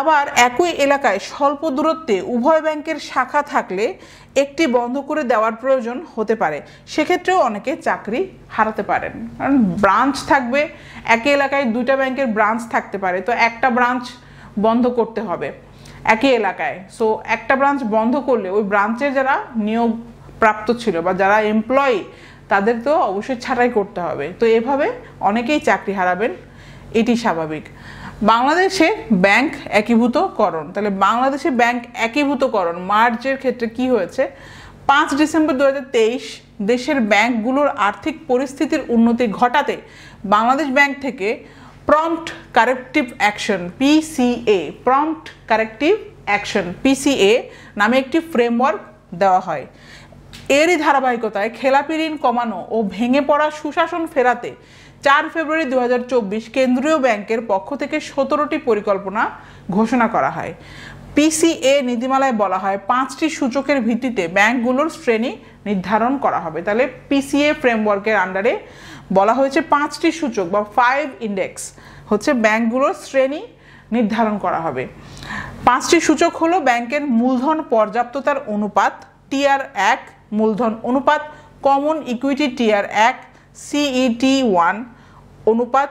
আবার একই এলাকায় স্বল্প দূরত্বে উভয় ব্যাংকের শাখা থাকলে একটি বন্ধ করে দেওয়ার প্রয়োজন হতে পারে, সেক্ষেত্রেও অনেকে চাকরি হারাতে পারেন। কারণ ব্রাঞ্চ থাকবে, একই এলাকায় দুইটা ব্যাংকের ব্রাঞ্চ থাকতে পারে, তো একটা ব্রাঞ্চ বন্ধ করতে হবে একই এলাকায়। সো একটা ব্রাঞ্চ বন্ধ করলে ওই ব্রাঞ্চের যারা নিয়োগ প্রাপ্ত ছিল বা যারা এমপ্লয়ি তাদের তো অবশ্যই ছাঁটাই করতে হবে। তো এভাবে অনেকেই চাকরি হারাবেন, এটি স্বাভাবিক। বাংলাদেশে ব্যাংক একীভূতকরণ, তাহলে বাংলাদেশে ব্যাংক একীভূতকরণ মার্জের ক্ষেত্রে কি হয়েছে? 5 ডিসেম্বর 2023 দেশের ব্যাংকগুলোর আর্থিক পরিস্থিতির উন্নতি ঘটাতে বাংলাদেশ ব্যাংক থেকে প্রম্পট কারেক্টিভ অ্যাকশন পিসিএ নামে একটি ফ্রেমওয়ার্ক দেওয়া হয়। এরই ধারাবাহিকতায় খেলাপি ঋণ কমানো ও ভেঙে পড়া সুশাসন ফেরাতে 4 ফেব্রুয়ারি 2024 কেন্দ্রীয় ব্যাংকের পক্ষ থেকে 17টি পরিকল্পনা ঘোষণা করা হয়। পিসিএ নীতিমালায় বলা হয় 5টি সূচকের ভিত্তিতে ব্যাংকগুলোর শ্রেণী নির্ধারণ করা হবে। তাহলে পিসিএ ফ্রেমওয়ার্কের আন্ডারে বলা হয়েছে 5টি সূচক বা 5 ইন্ডেক্স হচ্ছে ব্যাংকগুলোর শ্রেণী নির্ধারণ করা হবে। 5টি সূচক হলো ব্যাংকের মূলধন পর্যাপ্ততার অনুপাত TR1 মূলধন অনুপাত, কমন ইকুইটি TR1 CET1 অনুপাত,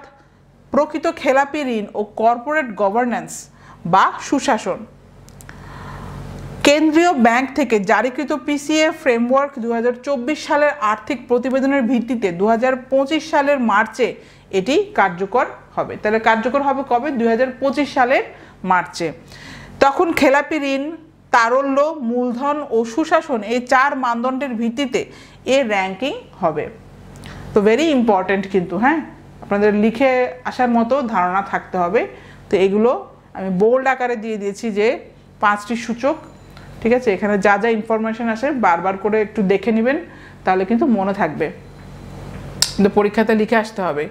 প্রকৃত খেলাপি ঋণ ও কর্পোরেট গভর্নেন্স বা সুশাসন। কেন্দ্রীয় ব্যাংক থেকে জারিকৃত PCA ফ্রেমওয়ার্ক 2024 সালের আর্থিক প্রতিবেদনের ভিত্তিতে 2025 সালের মার্চে এটি কার্যকর হবে। তাহলে কার্যকর হবে কবে? 2025 সালের মার্চে। তখন খেলাপি ঋণ, তারল্য, মূলধন ও সুশাসন এই 4 মানদণ্ডের ভিত্তিতে এর র্যাঙ্কিং হবে। তো ভেরি ইম্পর্টেন্ট কিন্তু, হ্যাঁ, আপনাদের লিখে আসার মতো ধারণা থাকতে হবে। তো এগুলো আমি বোল্ড আকারে দিয়ে দিয়েছি যে 5টি সূচক, ঠিক আছে। এখানে যা যা ইনফরমেশন আসে বারবার করে একটু দেখে নেবেন, তাহলে কিন্তু মনে থাকবে, কিন্তু পরীক্ষাতে লিখে আসতে হবে।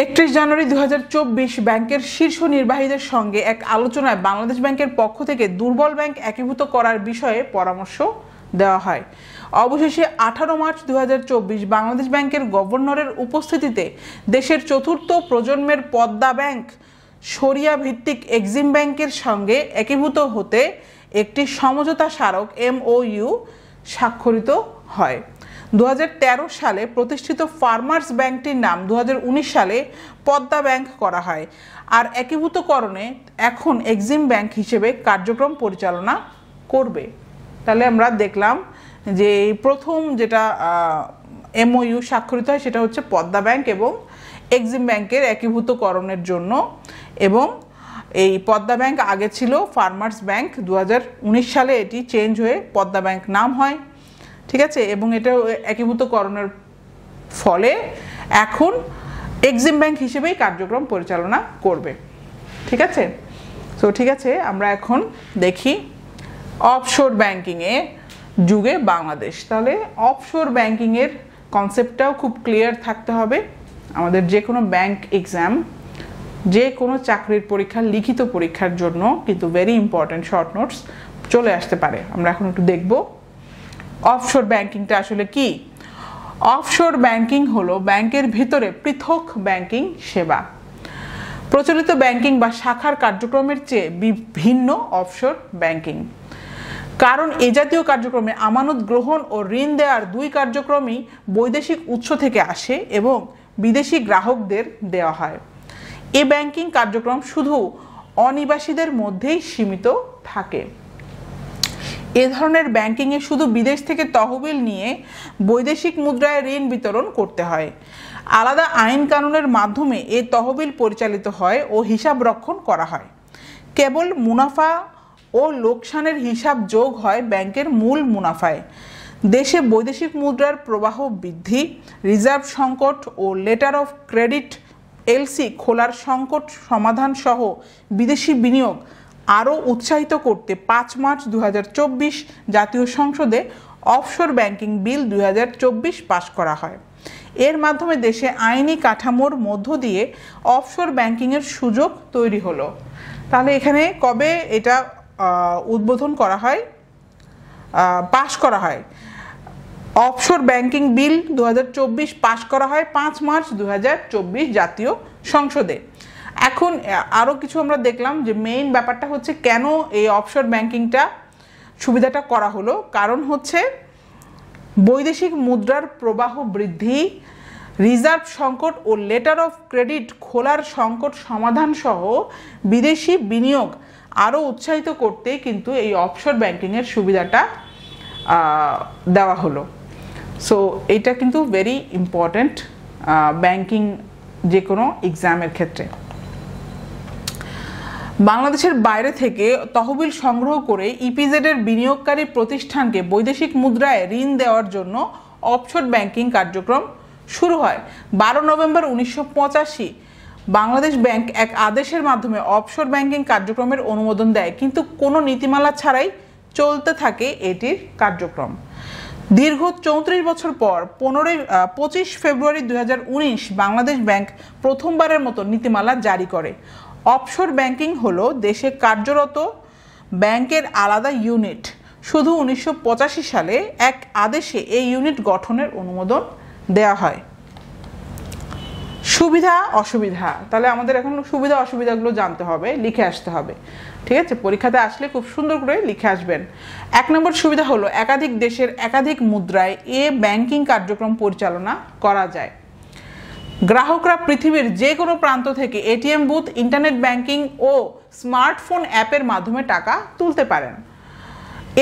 31 জানুয়ারি 2024 ব্যাংকের শীর্ষ নির্বাহীদের সঙ্গে এক আলোচনায় বাংলাদেশ ব্যাংকের পক্ষ থেকে দুর্বল ব্যাংক একীভূত করার বিষয়ে পরামর্শ দেওয়া হয়। অবশেষে 18 মার্চ 2024 বাংলাদেশ ব্যাংকের গভর্নরের উপস্থিতিতে দেশের 4র্থ প্রজন্মের পদ্মা ব্যাংক শরিয়া ভিত্তিক এক্সিম ব্যাংকের সঙ্গে একীভূত হতে একটি সমঝোতা স্মারক MOU স্বাক্ষরিত হয়। 2013 সালে প্রতিষ্ঠিত ফার্মার্স ব্যাংকটির নাম 2019 সালে পদ্মা ব্যাংক করা হয়, আর একীভূতকরণে এখন এক্সিম ব্যাংক হিসেবে কার্যক্রম পরিচালনা করবে। তাহলে আমরা দেখলাম যে এই প্রথম যেটা MOU স্বাক্ষরিত হয় সেটা হচ্ছে পদ্মা ব্যাংক এবং এক্সিম ব্যাংকের একীভূতকরণের জন্য। এবং এই পদ্মা ব্যাংক আগে ছিল ফার্মার্স ব্যাংক, 2019 সালে এটি চেঞ্জ হয়ে পদ্মা ব্যাংক নাম হয়, ঠিক আছে। এবং এটা একীভূতকরণের ফলে এখন এক্সিম ব্যাংক হিসেবেই কার্যক্রম পরিচালনা করবে, ঠিক আছে। তো ঠিক আছে, আমরা এখন দেখি অফশোর ব্যাংকিংয়ে যুগে বাংলাদেশ। তাহলে অফশোর ব্যাংকিংয়ের কনসেপ্টটাও খুব ক্লিয়ার থাকতে হবে। আমাদের যে কোনো ব্যাংক এক্সাম, যে কোনো চাকরির পরীক্ষা, লিখিত পরীক্ষার জন্য কিন্তু ভেরি ইম্পর্ট্যান্ট শর্ট নোটস চলে আসতে পারে। আমরা এখন একটু দেখব অফশোর ব্যাংকিংটা আসলে কি। অফশোর ব্যাংকিং হলো ব্যাংকের ভিতরে পৃথক ব্যাংকিং সেবা। প্রচলিত ব্যাংকিং বা শাখার কার্যক্রমের চেয়ে ভিন্ন অফশোর ব্যাংকিং। কারণ এ জাতীয় কার্যক্রমে আমানত গ্রহণ ও ঋণ দেওয়ার 2 কার্যক্রমই বৈদেশিক উৎস থেকে আসে এবং বিদেশি গ্রাহকদের দেওয়া হয়। এ ব্যাংকিং কার্যক্রম শুধু অনিবাসীদের মধ্যেই সীমিত থাকে। এ ধরনের ব্যাংকিংয়ে শুধু বিদেশ থেকে তহবিল নিয়ে বৈদেশিক মুদ্রায় ঋণ বিতরণ করতে হয়। আলাদা আইন কানুনের মাধ্যমে এ তহবিল পরিচালিত হয় ও হিসাব রক্ষণ করা হয়। কেবল মুনাফা ও লোকসানের হিসাব যোগ হয় ব্যাংকের মূল মুনাফায়। দেশে বৈদেশিক মুদ্রার প্রবাহ বৃদ্ধি, রিজার্ভ সংকট ও লেটার অফ ক্রেডিট LC খোলার সংকট সমাধান সহ বিদেশি বিনিয়োগ আরও উৎসাহিত করতে 5 মার্চ 2024 জাতীয় সংসদে অফশোর ব্যাংকিং বিল 2024 পাস করা হয়। এর মাধ্যমে দেশে আইনি কাঠামোর মধ্য দিয়ে অফশোর ব্যাংকিংয়ের সুযোগ তৈরি হলো। তাহলে এখানে কবে এটা উদ্বোধন করা হয়, পাস করা হয়? অফশোর ব্যাংকিং বিল 2024 পাস করা হয় 5 মার্চ 2024 জাতীয় সংসদে। এখন আরও কিছু আমরা দেখলাম যে মেইন ব্যাপারটা হচ্ছে কেন এই অফশোর ব্যাংকিংটা সুবিধাটা করা হলো। কারণ হচ্ছে বৈদেশিক মুদ্রার প্রবাহ বৃদ্ধি, রিজার্ভ সংকট ও লেটার অফ ক্রেডিট খোলার সংকট সমাধান সহ বিদেশি বিনিয়োগ আরও উৎসাহিত করতে কিন্তু এই অফশোর ব্যাংকিংয়ের সুবিধাটা দেওয়া হলো। সো এটা কিন্তু ভেরি ইম্পর্ট্যান্ট ব্যাংকিং যে কোনো এক্সামের ক্ষেত্রে। বাংলাদেশের বাইরে থেকে তহবিল সংগ্রহ করে ইপিজেডের বিনিয়োগকারী প্রতিষ্ঠানকে বৈদেশিক মুদ্রায় ঋণ দেওয়ার জন্য অফশোর ব্যাংকিং কার্যক্রম শুরু হয়। 12 নভেম্বর 1985 বাংলাদেশ ব্যাংক এক আদেশের মাধ্যমে অফশোর ব্যাংকিং কার্যক্রমের অনুমোদন দেয়, কিন্তু কোনো নীতিমালা ছাড়াই চলতে থাকে এটির কার্যক্রম। দীর্ঘ 34 বছর পর 25 ফেব্রুয়ারি 2019 বাংলাদেশ ব্যাংক প্রথমবারের মতো নীতিমালা জারি করে। অফশোর ব্যাংকিং হলো দেশে কার্যরত ব্যাংকের আলাদা ইউনিট। শুধু 1985 সালে এক আদেশে এই ইউনিট গঠনের অনুমোদন দেওয়া হয়। সুবিধা অসুবিধা, তাহলে আমাদের এখন সুবিধা অসুবিধাগুলো জানতে হবে, লিখে আসতে হবে। ঠিক আছে, পরীক্ষাতে আসলে খুব সুন্দর করে লিখে আসবেন। 1 নম্বর সুবিধা হলো একাধিক দেশের একাধিক মুদ্রায় ব্যাংকিং কার্যক্রম পরিচালনা করা যায়। গ্রাহকরা পৃথিবীর যে কোনো প্রান্ত থেকে এটিএম বুথ, ইন্টারনেট ব্যাংকিং ও স্মার্টফোন অ্যাপের মাধ্যমে টাকা তুলতে পারেন।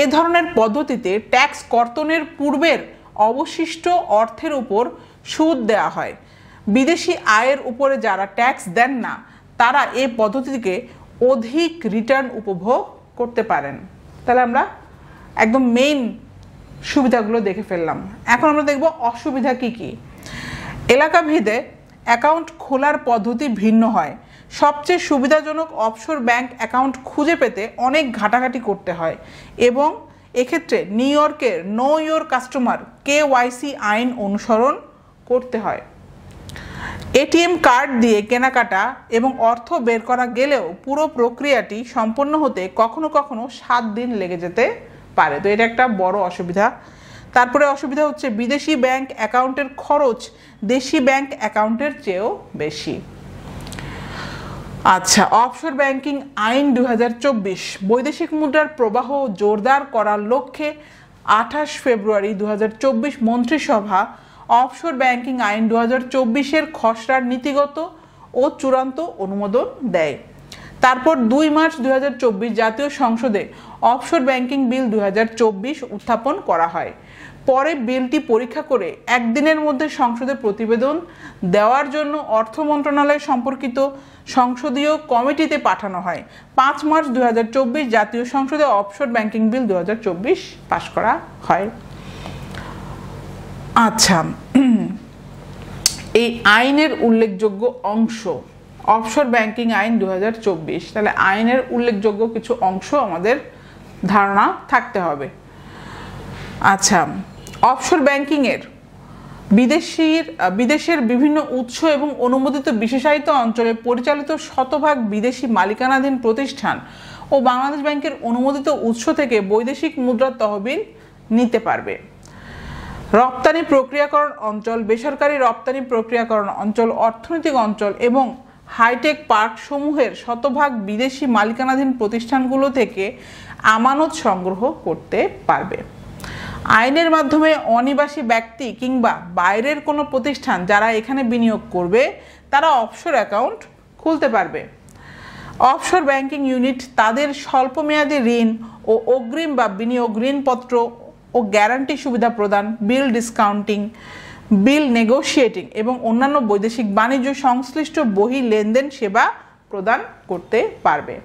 এ ধরনের পদ্ধতিতে ট্যাক্স কর্তনের পূর্বের অবশিষ্ট অর্থের উপর সুদ দেওয়া হয়। বিদেশি আয়ের উপরে যারা ট্যাক্স দেন না তারা এই পদ্ধতিকে অধিক রিটার্ন উপভোগ করতে পারেন। তাহলে আমরা একদম মেইন সুবিধাগুলো দেখে ফেললাম। এখন আমরা দেখব অসুবিধা কি কি। এলাকাভেদে অ্যাকাউন্ট খোলার পদ্ধতি ভিন্ন হয়। সবচেয়ে সুবিধাজনক অফশোর ব্যাংক অ্যাকাউন্ট খুঁজে পেতে অনেক ঘাটাঘাটি করতে হয় এবং এক্ষেত্রে নিউ ইয়র্কের নো ইয়োর কাস্টমার KYC আইন অনুসরণ করতে হয়। এটিএম কার্ড দিয়ে কেনাকাটা এবং অর্থ বের করা গেলেও পুরো প্রক্রিয়াটি সম্পন্ন হতে কখনো কখনো 7 দিন লেগে যেতে পারে। তো এটা একটা বড় অসুবিধা। তারপরে অসুবিধা হচ্ছে বিদেশি ব্যাংক অ্যাকাউন্টের খরচ দেশি ব্যাংক অ্যাকাউন্টের চেয়েও বেশি। আচ্ছা, অফশোর ব্যাংকিং আইন 2024 বৈদেশিক মুদ্রার প্রবাহ জোরদার করার লক্ষ্যে 28 ফেব্রুয়ারি 2024 মন্ত্রিসভা অফশোর ব্যাংকিং আইন 2024-এর খসড়ার নীতিগত ও চূড়ান্ত অনুমোদন দেয়। তারপর 2 মার্চ 2024 জাতীয় সংসদে অফশোর ব্যাংকিং বিল 2024 উত্থাপন করা হয়। পরে বিলটি পরীক্ষা করে একদিনের মধ্যে সংসদে প্রতিবেদন দেওয়ার জন্য অর্থ মন্ত্রণালয় সম্পর্কিত সংসদীয় কমিটিতে পাঠানো হয়। 5 মার্চ 2024 জাতীয় সংসদে অফশোর ব্যাংকিং বিল 2024 পাশ করা হয়। আচ্ছা, এই আইনের উল্লেখযোগ্য অংশ, অফশোর ব্যাংকিং আইন 2024, তাহলে আইনের উল্লেখযোগ্য কিছু অংশ আমাদের ধারণা থাকতে হবে। আচ্ছা, অফশোর ব্যাংকিংয়ের বিদেশের বিভিন্ন উৎস এবং অনুমোদিত বিশেষায়িত অঞ্চলে পরিচালিত শতভাগ বিদেশি মালিকানাধীন প্রতিষ্ঠান ও বাংলাদেশ ব্যাংকের অনুমোদিত উৎস থেকে বৈদেশিক মুদ্রার তহবিল নিতে পারবে। রপ্তানি প্রক্রিয়াকরণ অঞ্চল, বেসরকারি রপ্তানি প্রক্রিয়াকরণ অঞ্চল, অর্থনৈতিক অঞ্চল এবং হাইটেক পার্ক সমূহের শতভাগ বিদেশি মালিকানাধীন প্রতিষ্ঠানগুলো থেকে আমানত সংগ্রহ করতে পারবে। আইনের মাধ্যমে অনিবাসী ব্যক্তি কিংবা বাইরের কোনো প্রতিষ্ঠান যারা এখানে বিনিয়োগ করবে তারা অফশোর অ্যাকাউন্ট খুলতে পারবে। অফশোর ব্যাংকিং ইউনিট তাদের স্বল্পমেয়াদী ঋণ ও অগ্রিম বা বিনিয়োগ ঋণপত্র ও গ্যারান্টি সুবিধা প্রদান, বিল ডিসকাউন্টিং, বিল নেগোশিয়েটিং এবং অন্যান্য বৈদেশিক বাণিজ্য সংশ্লিষ্ট বহি লেনদেন সেবা প্রদান করতে পারবে।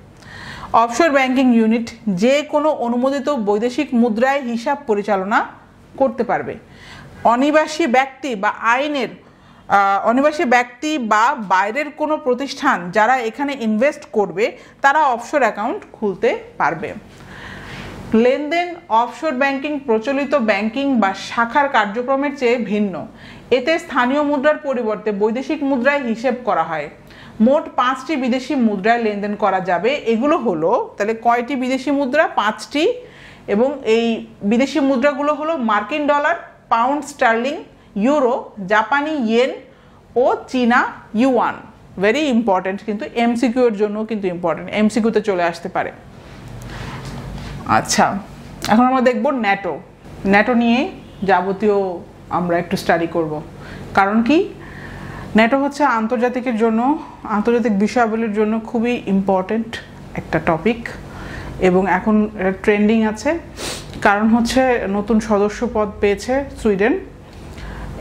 অফশোর ব্যাংকিং ইউনিট যে কোনো অনুমোদিত বৈদেশিক মুদ্রায় হিসাব পরিচালনা করতে পারবে। অনিবাসী ব্যক্তি বা বাইরের কোনো প্রতিষ্ঠান যারা এখানে ইনভেস্ট করবে তারা অফশোর অ্যাকাউন্ট খুলতে পারবে। লেনদেন অফশোর ব্যাংকিং প্রচলিত ব্যাংকিং বা শাখার কার্যক্রমের চেয়ে ভিন্ন। এতে স্থানীয় মুদ্রার পরিবর্তে বৈদেশিক মুদ্রায় হিসেব করা হয়। মোট 5টি বিদেশি মুদ্রায় লেনদেন করা যাবে। এগুলো হলো, তাহলে কয়টি বিদেশি মুদ্রা? 5টি। এবং এই বিদেশি মুদ্রাগুলো হলো মার্কিন ডলার, পাউন্ড স্টার্লিং, ইউরো, জাপানি ইয়েন ও চীনা ইউয়ান। ভেরি ইম্পর্টেন্ট, কিন্তু এমসিকিউ এর জন্য কিন্তু ইম্পর্টেন্ট, এমসিকিউতে চলে আসতে পারে। আচ্ছা, এখন আমরা দেখব ন্যাটো নিয়ে যাবতীয় আমরা একটু স্টাডি করব। কারণ কি, ন্যাটো হচ্ছে আন্তর্জাতিক বিষয়াবলীর জন্য খুবই ইম্পর্টেন্ট একটা টপিক এবং এখন ট্রেন্ডিং আছে। কারণ হচ্ছে নতুন সদস্য পদ পেয়েছে সুইডেন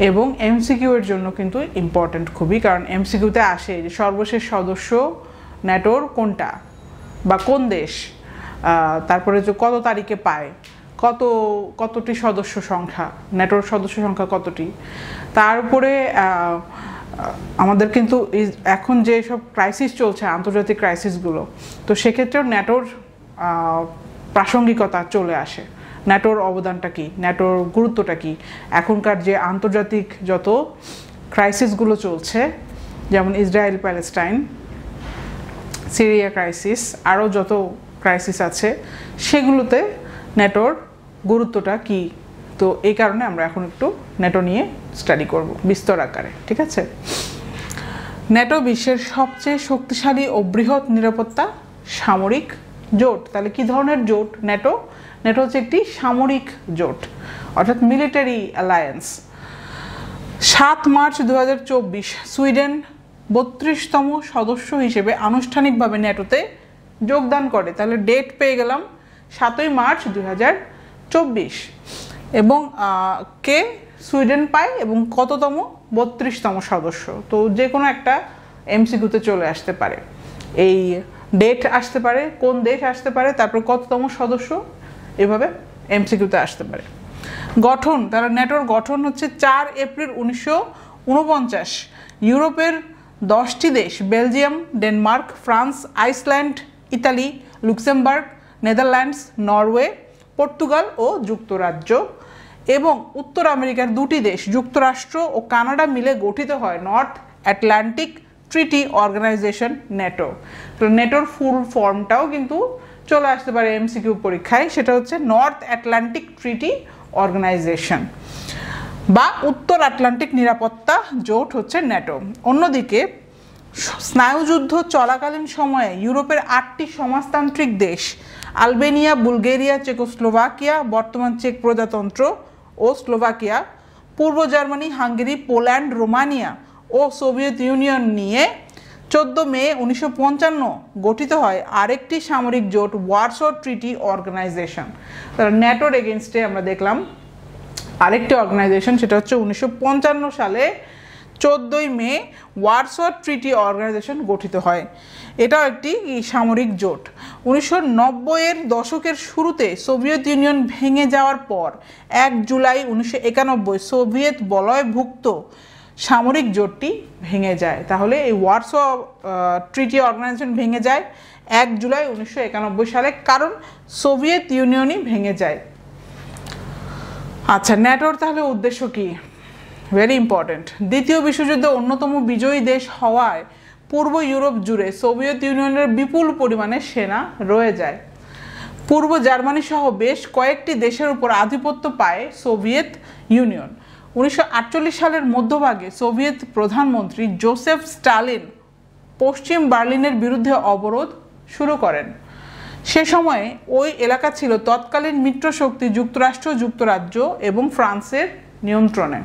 এবং এমসিকিউ এর জন্য কিন্তু ইম্পর্টেন্ট খুবই। কারণ এমসিকিউতে আসে যে সর্বশেষ সদস্য ন্যাটোর কোনটা বা কোন দেশ, তারপরে যে কত তারিখে পায়, কতটি সদস্য সংখ্যা, ন্যাটোর সদস্য সংখ্যা কতটি। তার উপরে আমাদের কিন্তু এখন যে সব ক্রাইসিস চলছে, আন্তর্জাতিক ক্রাইসিসগুলো, তো সেক্ষেত্রেও ন্যাটোর প্রাসঙ্গিকতা চলে আসে। ন্যাটোর অবদানটা কি, ন্যাটোর গুরুত্বটা কি, এখনকার যে আন্তর্জাতিক যত ক্রাইসিসগুলো চলছে, যেমন ইসরায়েল প্যালেস্টাইন, সিরিয়া ক্রাইসিস, আরও যত ক্রাইসিস আছে, সেগুলোতে ন্যাটোর গুরুত্বটা কি। তো এই কারণে আমরা এখন একটু ন্যাটো নিয়ে স্টাডি করব বিস্তর আকারে। ঠিক আছে, ন্যাটো বিশ্বের সবচেয়ে শক্তিশালী ও বৃহৎ নিরাপত্তা সামরিক জোট। তাহলে কি ধরনের জোট ন্যাটো? ন্যাটো হচ্ছে একটি সামরিক জোট, অর্থাৎ মিলিটারি অ্যালায়েন্স। 7 মার্চ 2024 সুইডেন 32তম সদস্য হিসেবে আনুষ্ঠানিকভাবে ন্যাটোতে যোগদান করে। তাহলে ডেট পেয়ে গেলাম 7ই মার্চ 2024। এবং কে সুইডেন পায় এবং কততম? 32তম সদস্য। তো যে কোনো একটা এমসিকিউতে চলে আসতে পারে, এই ডেট আসতে পারে, কোন দেশ আসতে পারে, তারপর কততম সদস্য, এভাবে এমসিকিউতে আসতে পারে। গঠন, তারা ন্যাটোর গঠন হচ্ছে 4 এপ্রিল 1949 ইউরোপের 10টি দেশ Belgium, Denmark, France, Iceland, Italy, Luxembourg, Netherlands, Norway, Portugal ও যুক্তরাজ্য এবং উত্তর আমেরিকার 2টি দেশ যুক্তরাষ্ট্র ও কানাডা মিলে গঠিত হয় north Atlantic treaty organization NATO. তো ন্যাটোর ফুল ফর্মটাও কিন্তু চলে আসতে পারে এমসিকিউ পরীক্ষায়, সেটা হচ্ছে নর্থ আটলান্টিক ট্রিটি অর্গানাইজেশন বা উত্তর আটলান্টিক নিরাপত্তা জোট হচ্ছে ন্যাটো। অন্যদিকে স্নায়ুযুদ্ধ চলাকালীন সময়ে ইউরোপের 8টি সমাজতান্ত্রিক দেশ আলবেনিয়া, বুলগেরিয়া, চেকোস্লোভাকিয়া, বর্তমান চেক প্রজাতন্ত্র ও স্লোভাকিয়া, পূর্ব জার্মানি, হাঙ্গেরি, পোল্যান্ড, রোমানিয়া ও সোভিয়েত ইউনিয়ন নিয়ে 14 মে 1955 গঠিত হয় আরেকটি সামরিক জোট ওয়ারসো ট্রিটি অর্গানাইজেশন। তাহলে ন্যাটোর এগেনস্টে আমরা দেখলাম আরেকটি অর্গানাইজেশন, সেটা হচ্ছে 1955 সালে 14ই মে ওয়ারসো ট্রিটি অর্গানাইজেশন গঠিত হয়। এটাও একটি সামরিক জোট। 1990-এর দশকের শুরুতে সোভিয়েত ইউনিয়ন ভেঙে যাওয়ার পর 1 জুলাই 1991 সোভিয়েত বলয়ভুক্ত সামরিক জোটটি ভেঙে যায়। তাহলে এই ওয়ারসো ট্রিটি অর্গানাইজেশন ভেঙে যায় 1 জুলাই 1991 সালে, কারণ সোভিয়েত ইউনিয়নই ভেঙে যায়। আচ্ছা, ন্যাটোর তাহলে উদ্দেশ্য কি? Very important. দ্বিতীয় বিশ্বযুদ্ধে অন্যতম বিজয়ী দেশ হওয়ায় পূর্ব ইউরোপ জুড়ে সোভিয়েত ইউনিয়নের বিপুল পরিমাণে সেনা রয়ে যায়। পূর্ব জার্মানি সহ বেশ কয়েকটি দেশের উপর আধিপত্য পায় সোভিয়েত ইউনিয়ন। 1948 সালের মধ্যভাগে সোভিয়েত প্রধানমন্ত্রী জোসেফ স্টালিন পশ্চিম বার্লিনের বিরুদ্ধে অবরোধ শুরু করেন। সে সময়ে ওই এলাকা ছিল তৎকালীন মিত্রশক্তি যুক্তরাষ্ট্র, যুক্তরাজ্য এবং ফ্রান্সের নিয়ন্ত্রণে।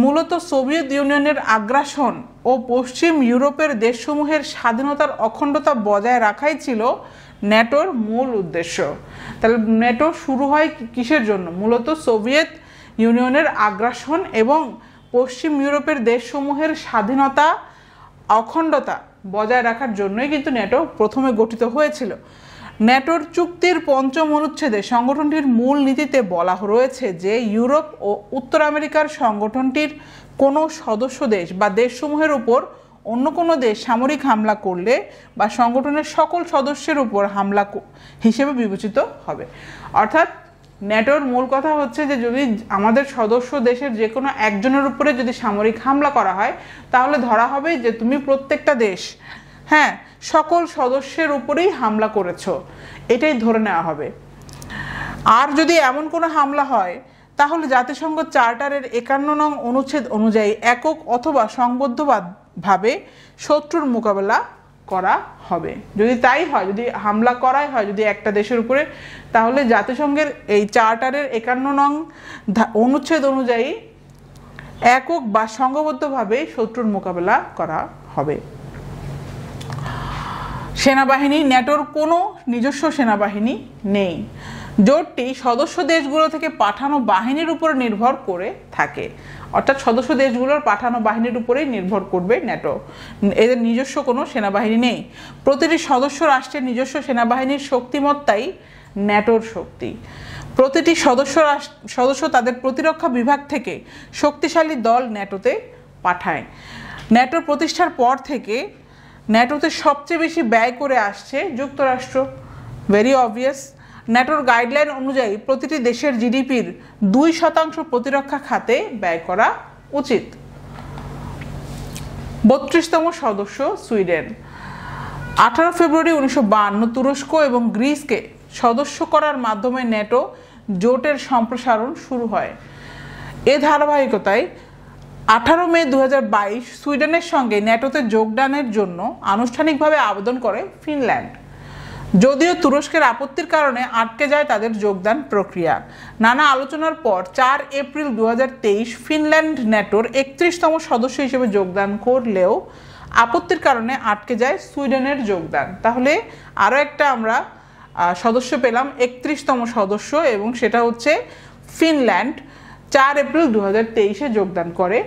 মূলত সোভিয়েত ইউনিয়নের আগ্রাসন ও পশ্চিম ইউরোপের দেশসমূহের স্বাধীনতার অখণ্ডতা বজায় রাখাই ছিল ন্যাটোর মূল উদ্দেশ্য। তাহলে ন্যাটো শুরু হয় কিসের জন্য? মূলত সোভিয়েত ইউনিয়নের আগ্রাসন এবং পশ্চিম ইউরোপের দেশসমূহের স্বাধীনতা অখণ্ডতা বজায় রাখার জন্যই কিন্তু ন্যাটো প্রথমে গঠিত হয়েছিল। ন্যাটোর চুক্তির 5ম অনুচ্ছেদে সংগঠনটির মূল নীতিতে বলা রয়েছে যে ইউরোপ ও উত্তর আমেরিকার সংগঠনটির কোনো সদস্য দেশ বা দেশসমূহের উপর অন্য কোনো দেশ সামরিক হামলা করলে বা সংগঠনের সকল সদস্যের উপর হামলা হিসেবে বিবেচিত হবে। অর্থাৎ ন্যাটোর মূল কথা হচ্ছে যে যদি আমাদের সদস্য দেশের যে কোনো একজনের উপরে যদি সামরিক হামলা করা হয় তাহলে ধরা হবে যে তুমি প্রত্যেকটা দেশ, হ্যাঁ, সকল সদস্যের উপরেই হামলা করেছো, এটাই ধরে নেওয়া হবে। আর যদি এমন কোনো হামলা হয় তাহলে জাতিসংঘ চার্টারের 51 নং অনুচ্ছেদ অনুযায়ী একক অথবা সংবদ্ধভাবে শত্রুর মোকাবেলা করা হবে। যদি তাই হয়, যদি হামলা করাই হয় যদি একটা দেশের উপরে, তাহলে জাতিসংঘের এই চার্টারের 51 নং অনুচ্ছেদ অনুযায়ী একক বা সংঘবদ্ধভাবে শত্রুর মোকাবেলা করা হবে। সেনাবাহিনী, ন্যাটোর কোনো নিজস্ব সেনাবাহিনী নেই। জোটটি সদস্য দেশগুলো থেকে পাঠানো বাহিনীর উপর নির্ভর করে থাকে। অর্থাৎ সদস্য দেশগুলোর পাঠানো বাহিনীর উপরেই নির্ভর করবে ন্যাটো, এদের নিজস্ব কোনো সেনাবাহিনী নেই। প্রতিটি সদস্য রাষ্ট্রের নিজস্ব সেনাবাহিনীর শক্তিমত্তাই ন্যাটোর শক্তি। প্রতিটি সদস্য তাদের প্রতিরক্ষা বিভাগ থেকে শক্তিশালী দল ন্যাটোতে পাঠায়। ন্যাটোর প্রতিষ্ঠার পর থেকে ন্যাটোতে সবচেয়ে বেশি ব্যয় করে আসছে যুক্তরাষ্ট্র। Very obvious. ন্যাটোর গাইডলাইন অনুযায়ী প্রতিটি দেশের জিডিপির 2% প্রতিরক্ষা খাতে ব্যয় করা উচিত। 32তম সদস্য সুইডেন। 18 ফেব্রুয়ারি 1952 তুরস্ক এবং গ্রিসকে সদস্য করার মাধ্যমে ন্যাটো জোটের সম্প্রসারণ শুরু হয়। এ ধারাবাহিকতায় 18 মে 2022 সুইডেনের সঙ্গে ন্যাটোতে যোগদানের জন্য আনুষ্ঠানিকভাবে আবেদন করে ফিনল্যান্ড। যদিও তুরস্কের আপত্তির কারণে আটকে যায় তাদের যোগদান প্রক্রিয়া। নানা আলোচনার পর 4 এপ্রিল 2023 ফিনল্যান্ড ন্যাটোর 31তম সদস্য হিসেবে যোগদান করলেও আপত্তির কারণে আটকে যায় সুইডেনের যোগদান। তাহলে আরও একটা আমরা সদস্য পেলাম, 31তম সদস্য, এবং সেটা হচ্ছে ফিনল্যান্ড 4 এপ্রিল 2023 যোগদান করে,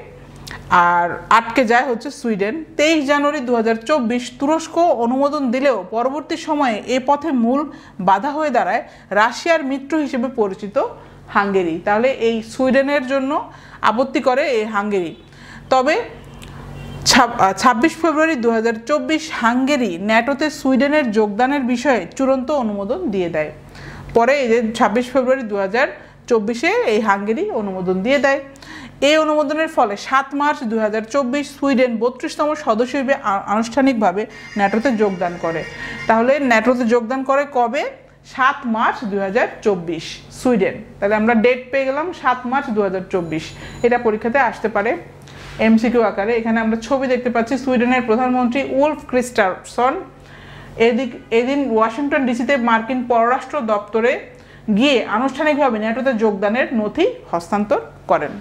আর আটকে যায় হচ্ছে সুইডেন। 23 জানুয়ারি 2024 তুরস্ক অনুমোদন দিলেও পরবর্তী সময়ে এ পথে মূল বাধা হয়ে দাঁড়ায় রাশিয়ার মিত্র হিসেবে পরিচিত হাঙ্গেরি। তাহলে এই সুইডেনের জন্য আপত্তি করে এই হাঙ্গেরি। তবে 26 ফেব্রুয়ারি 2024 হাঙ্গেরি ন্যাটোতে সুইডেনের যোগদানের বিষয়ে চূড়ান্ত অনুমোদন দিয়ে দেয়। পরে এই যে 26 ফেব্রুয়ারি 2024 এই হাঙ্গেরি অনুমোদন দিয়ে দেয়। এই অনুমোদনের ফলে 7 মার্চ 2024 সুইডেন 32তম সদস্য হিসেবে আনুষ্ঠানিকভাবে ন্যাটোতে যোগদান করে। তাহলে ন্যাটোতে যোগদান করে কবে? 7 মার্চ 2024 সুইডেন। তাহলে আমরা ডেট পেয়ে গেলাম 7 মার্চ 2024। এটা পরীক্ষাতে আসতে পারে এমসিকিউ আকারে। এখানে আমরা ছবি দেখতে পাচ্ছি, সুইডেনের প্রধানমন্ত্রী উলফ ক্রিস্টারসন এদিন ওয়াশিংটন ডিসিতে মার্কিন পররাষ্ট্র দপ্তরে গিয়ে আনুষ্ঠানিকভাবে ন্যাটোতে যোগদানের নথি হস্তান্তর করেন।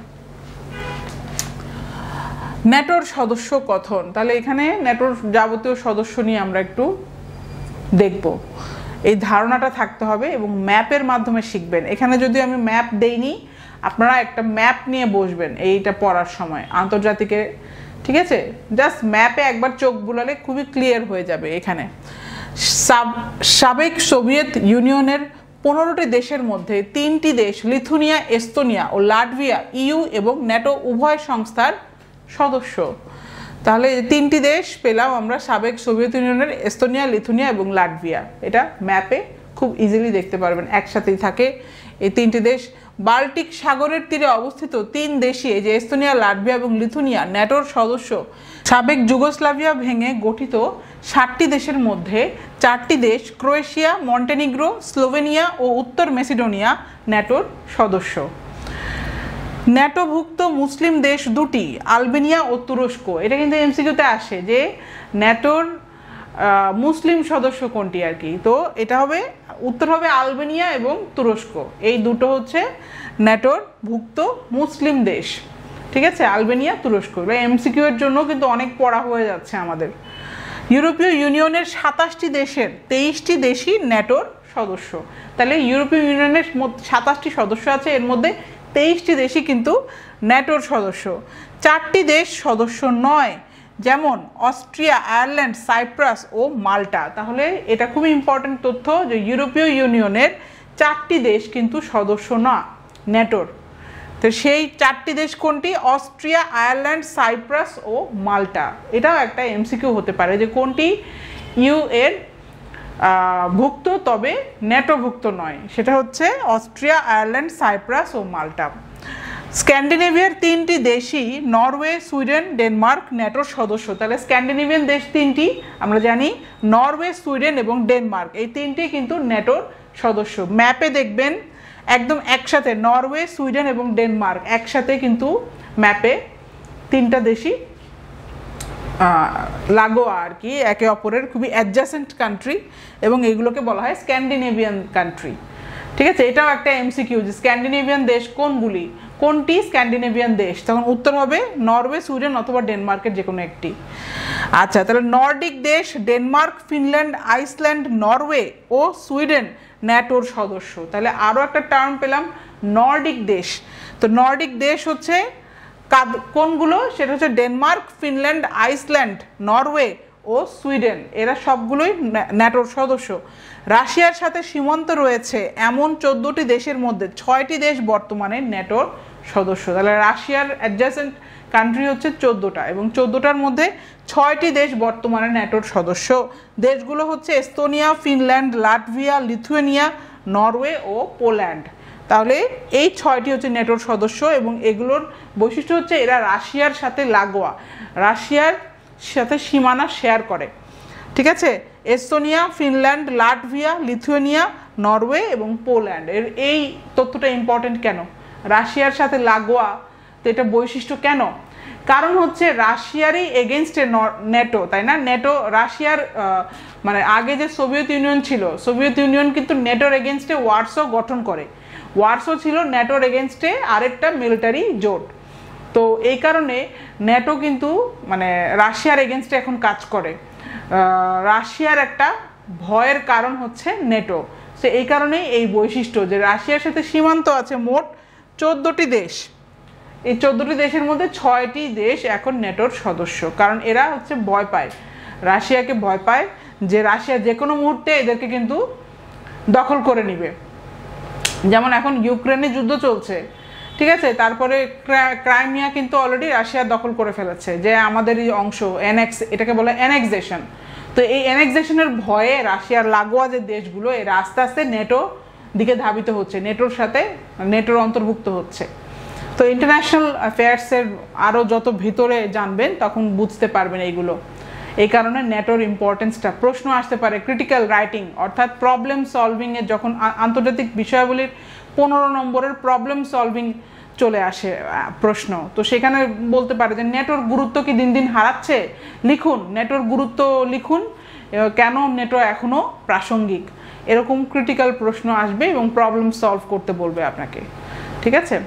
ন্যাটোর সদস্য কথন। তাহলে এখানে ন্যাটোর যাবতীয় সদস্য নিয়ে আমরা একটু দেখব। এই ধারণাটা থাকতে হবে এবং ম্যাপের মাধ্যমে শিখবেন। এখানে যদি আমি ম্যাপ দেইনি, আপনারা একটা ম্যাপ নিয়ে বসবেন এইটা পড়ার সময় আন্তর্জাতিকে, ঠিক আছে? জাস্ট ম্যাপে একবার চোখ বুলালে খুবই ক্লিয়ার হয়ে যাবে। এখানে সাবেক সোভিয়েত ইউনিয়নের 15টি দেশের মধ্যে 3টি দেশ লিথুনিয়া, এস্তোনিয়া ও লাটভিয়া ইউ এবং ন্যাটো উভয় সংস্থার সদস্য। তাহলে 3টি দেশ পেলাম আমরা, সাবেক সোভিয়েত ইউনিয়নের এস্তোনিয়া, লিথুনিয়া এবং লাটভিয়া। এটা ম্যাপে খুব ইজিলি দেখতে পারবেন, একসাথেই থাকে এই 3টি দেশ। বাল্টিক সাগরের তীরে অবস্থিত 3 দেশই, এই যে এস্তোনিয়া, লাটভিয়া এবং লিথুনিয়া, ন্যাটোর সদস্য। সাবেক যুগোস্লাভিয়া ভেঙে গঠিত 7টি দেশের মধ্যে 4টি দেশ ক্রোয়েশিয়া, মন্টেনিগ্রো, স্লোভেনিয়া ও উত্তর মেসিডোনিয়া ন্যাটোর সদস্য। ন্যাটোভুক্ত মুসলিম দেশ 2টি, আলবেনিয়া ও তুরস্ক। এটা কিন্তু এমসিকিউতে আসে যে ন্যাটোর মুসলিম সদস্য কোনটি আর কি। তো এটা হবে, উত্তর হবে আলবেনিয়া এবং তুরস্ক। এই দুটো হচ্ছে ন্যাটোর ভুক্ত মুসলিম দেশ, ঠিক আছে? আলবেনিয়া, তুরস্ক। এমসিকিউ এর জন্য কিন্তু অনেক পড়া হয়ে যাচ্ছে আমাদের। ইউরোপীয় ইউনিয়নের 27টি দেশের 23টি দেশই ন্যাটোর সদস্য। তাহলে ইউরোপীয় ইউনিয়নের 27টি সদস্য আছে, এর মধ্যে 23টি দেশই কিন্তু ন্যাটোর সদস্য। 4টি দেশ সদস্য নয়, যেমন অস্ট্রিয়া, আয়ারল্যান্ড, সাইপ্রাস ও মাল্টা। তাহলে এটা খুবই ইম্পর্টেন্ট তথ্য যে ইউরোপীয় ইউনিয়নের 4টি দেশ কিন্তু সদস্য না ন্যাটোর। তো সেই 4টি দেশ কোনটি? অস্ট্রিয়া, আয়ারল্যান্ড, সাইপ্রাস ও মাল্টা। এটাও একটা এমসিকিউ হতে পারে যে কোনটি ইউ এর ভুক্ত তবে ন্যাটোভুক্ত নয়। সেটা হচ্ছে অস্ট্রিয়া, আয়ারল্যান্ড, সাইপ্রাস ও মাল্টা। স্ক্যান্ডিনেভিয়ার 3টি দেশই নরওয়ে, সুইডেন, ডেনমার্ক ন্যাটোর সদস্য। তাহলে স্ক্যান্ডিনেভিয়ান দেশ 3টি আমরা জানি, নরওয়ে, সুইডেন এবং ডেনমার্ক। এই 3টি কিন্তু ন্যাটোর সদস্য। ম্যাপে দেখবেন একদম একসাথে নরওয়ে, সুইডেন এবং ডেনমার্ক একসাথে কিন্তু ম্যাপে 3টা দেশই লাগোয়া আর কি, একে অপরের খুবই অ্যাডজাসেন্ট কান্ট্রি, এবং এগুলোকে বলা হয় স্ক্যান্ডিনেভিয়ান কান্ট্রি, ঠিক আছে? এটাও একটা এমসিকিউ যে স্ক্যান্ডিনেভিয়ান দেশ কোনগুলি, কোনটি স্ক্যান্ডিনেভিয়ান দেশ? তখন উত্তর হবে নরওয়ে, সুইডেন অথবা ডেনমার্কের যে কোনো একটি। আচ্ছা, তাহলে নর্ডিক দেশ ডেনমার্ক, ফিনল্যান্ড, আইসল্যান্ড, নরওয়ে ও সুইডেন ন্যাটোর সদস্য। তাহলে আরও একটা টার্ম পেলাম, নর্ডিক দেশ। তো নর্ডিক দেশ হচ্ছে কোনগুলো? সেটা হচ্ছে ডেনমার্ক, ফিনল্যান্ড, আইসল্যান্ড, নরওয়ে ও সুইডেন। এরা সবগুলোই ন্যাটোর সদস্য। রাশিয়ার সাথে সীমান্ত রয়েছে এমন 14টি দেশের মধ্যে 6টি দেশ বর্তমানে ন্যাটোর সদস্য। তাহলে রাশিয়ার অ্যাডজাসেন্ট কান্ট্রি হচ্ছে 14টা, এবং 14টার মধ্যে 6টি দেশ বর্তমানে ন্যাটোর সদস্য। দেশগুলো হচ্ছে এস্তোনিয়া, ফিনল্যান্ড, লাটভিয়া, লিথুয়েনিয়া, নরওয়ে ও পোল্যান্ড। তাহলে এই 6টি হচ্ছে ন্যাটোর সদস্য, এবং এগুলোর বৈশিষ্ট্য হচ্ছে এরা রাশিয়ার সাথে লাগোয়া, রাশিয়ার সাথে সীমানা শেয়ার করে, ঠিক আছে? এস্তোনিয়া, ফিনল্যান্ড, লাটভিয়া, লিথুয়েনিয়া, নরওয়ে এবং পোল্যান্ড। এই তথ্যটা ইম্পর্টেন্ট কেন? রাশিয়ার সাথে লাগোয়া, তো এটা বৈশিষ্ট্য কেন? কারণ হচ্ছে রাশিয়ারই এগেনস্টে নেটো, তাই না? নেটো রাশিয়ার মানে আগে যে সোভিয়েত ইউনিয়ন ছিল, সোভিয়েত ইউনিয়ন কিন্তু নেটোর এগেনস্টে ওয়ারসো গঠন করে। ওয়ারসো ছিল নেটোর এগেনস্টে আরেকটা মিলিটারি জোট। তো এই কারণে নেটো কিন্তু মানে রাশিয়ার এগেনস্টে এখন কাজ করে। রাশিয়ার একটা ভয়ের কারণ হচ্ছে নেটো। তো এই কারণেই এই বৈশিষ্ট্য যে রাশিয়ার সাথে সীমান্ত আছে মোট 14টি দেশ। এই 14টি দেশের মধ্যে 6টি দেশ এখন নেটোর সদস্য, কারণ এরা হচ্ছে ভয় পায়, রাশিয়াকে ভয় পায় যে রাশিয়া যে কোনো মুহূর্তে এদেরকে কিন্তু দখল করে নিবে। যেমন এখন ইউক্রেনে যুদ্ধ চলছে, ঠিক আছে, তারপরে ক্রাইমিয়া কিন্তু অলরেডি রাশিয়া দখল করে ফেলেছে, যে আমাদেরই অংশ, এটাকে বলে অ্যানেক্সেশন। তো এই অ্যানেক্সেশনের ভয়ে রাশিয়ার লাগোয়া যে দেশগুলো এরা আস্তে আস্তে নেটো দিকে ধাবিত হচ্ছে, নেটোর সাথে নেটোর অন্তর্ভুক্ত হচ্ছে। তো ইন্টারন্যাশনাল অ্যাফেয়ার্সের আরও যত ভিতরে জানবেন তখন বুঝতে পারবেন এইগুলো। এই কারণে নেটোর ইম্পর্টেন্সটা প্রশ্ন আসতে পারে। ক্রিটিক্যাল রাইটিং অর্থাৎ প্রবলেম সলভিংয়ের যখন আন্তর্জাতিক বিষয়াবলীর 15 নম্বরের প্রবলেম সলভিং চলে আসে প্রশ্ন, তো সেখানে বলতে পারে যে নেটোর গুরুত্ব কি দিন দিন হারাচ্ছে, লিখুন নেটোর গুরুত্ব, লিখুন কেন নেটো এখনও প্রাসঙ্গিক। এরকম ক্রিটিক্যাল প্রশ্ন আসবে এবং প্রবলেম সলভ করতে বলবে আপনাকে, ঠিক আছে।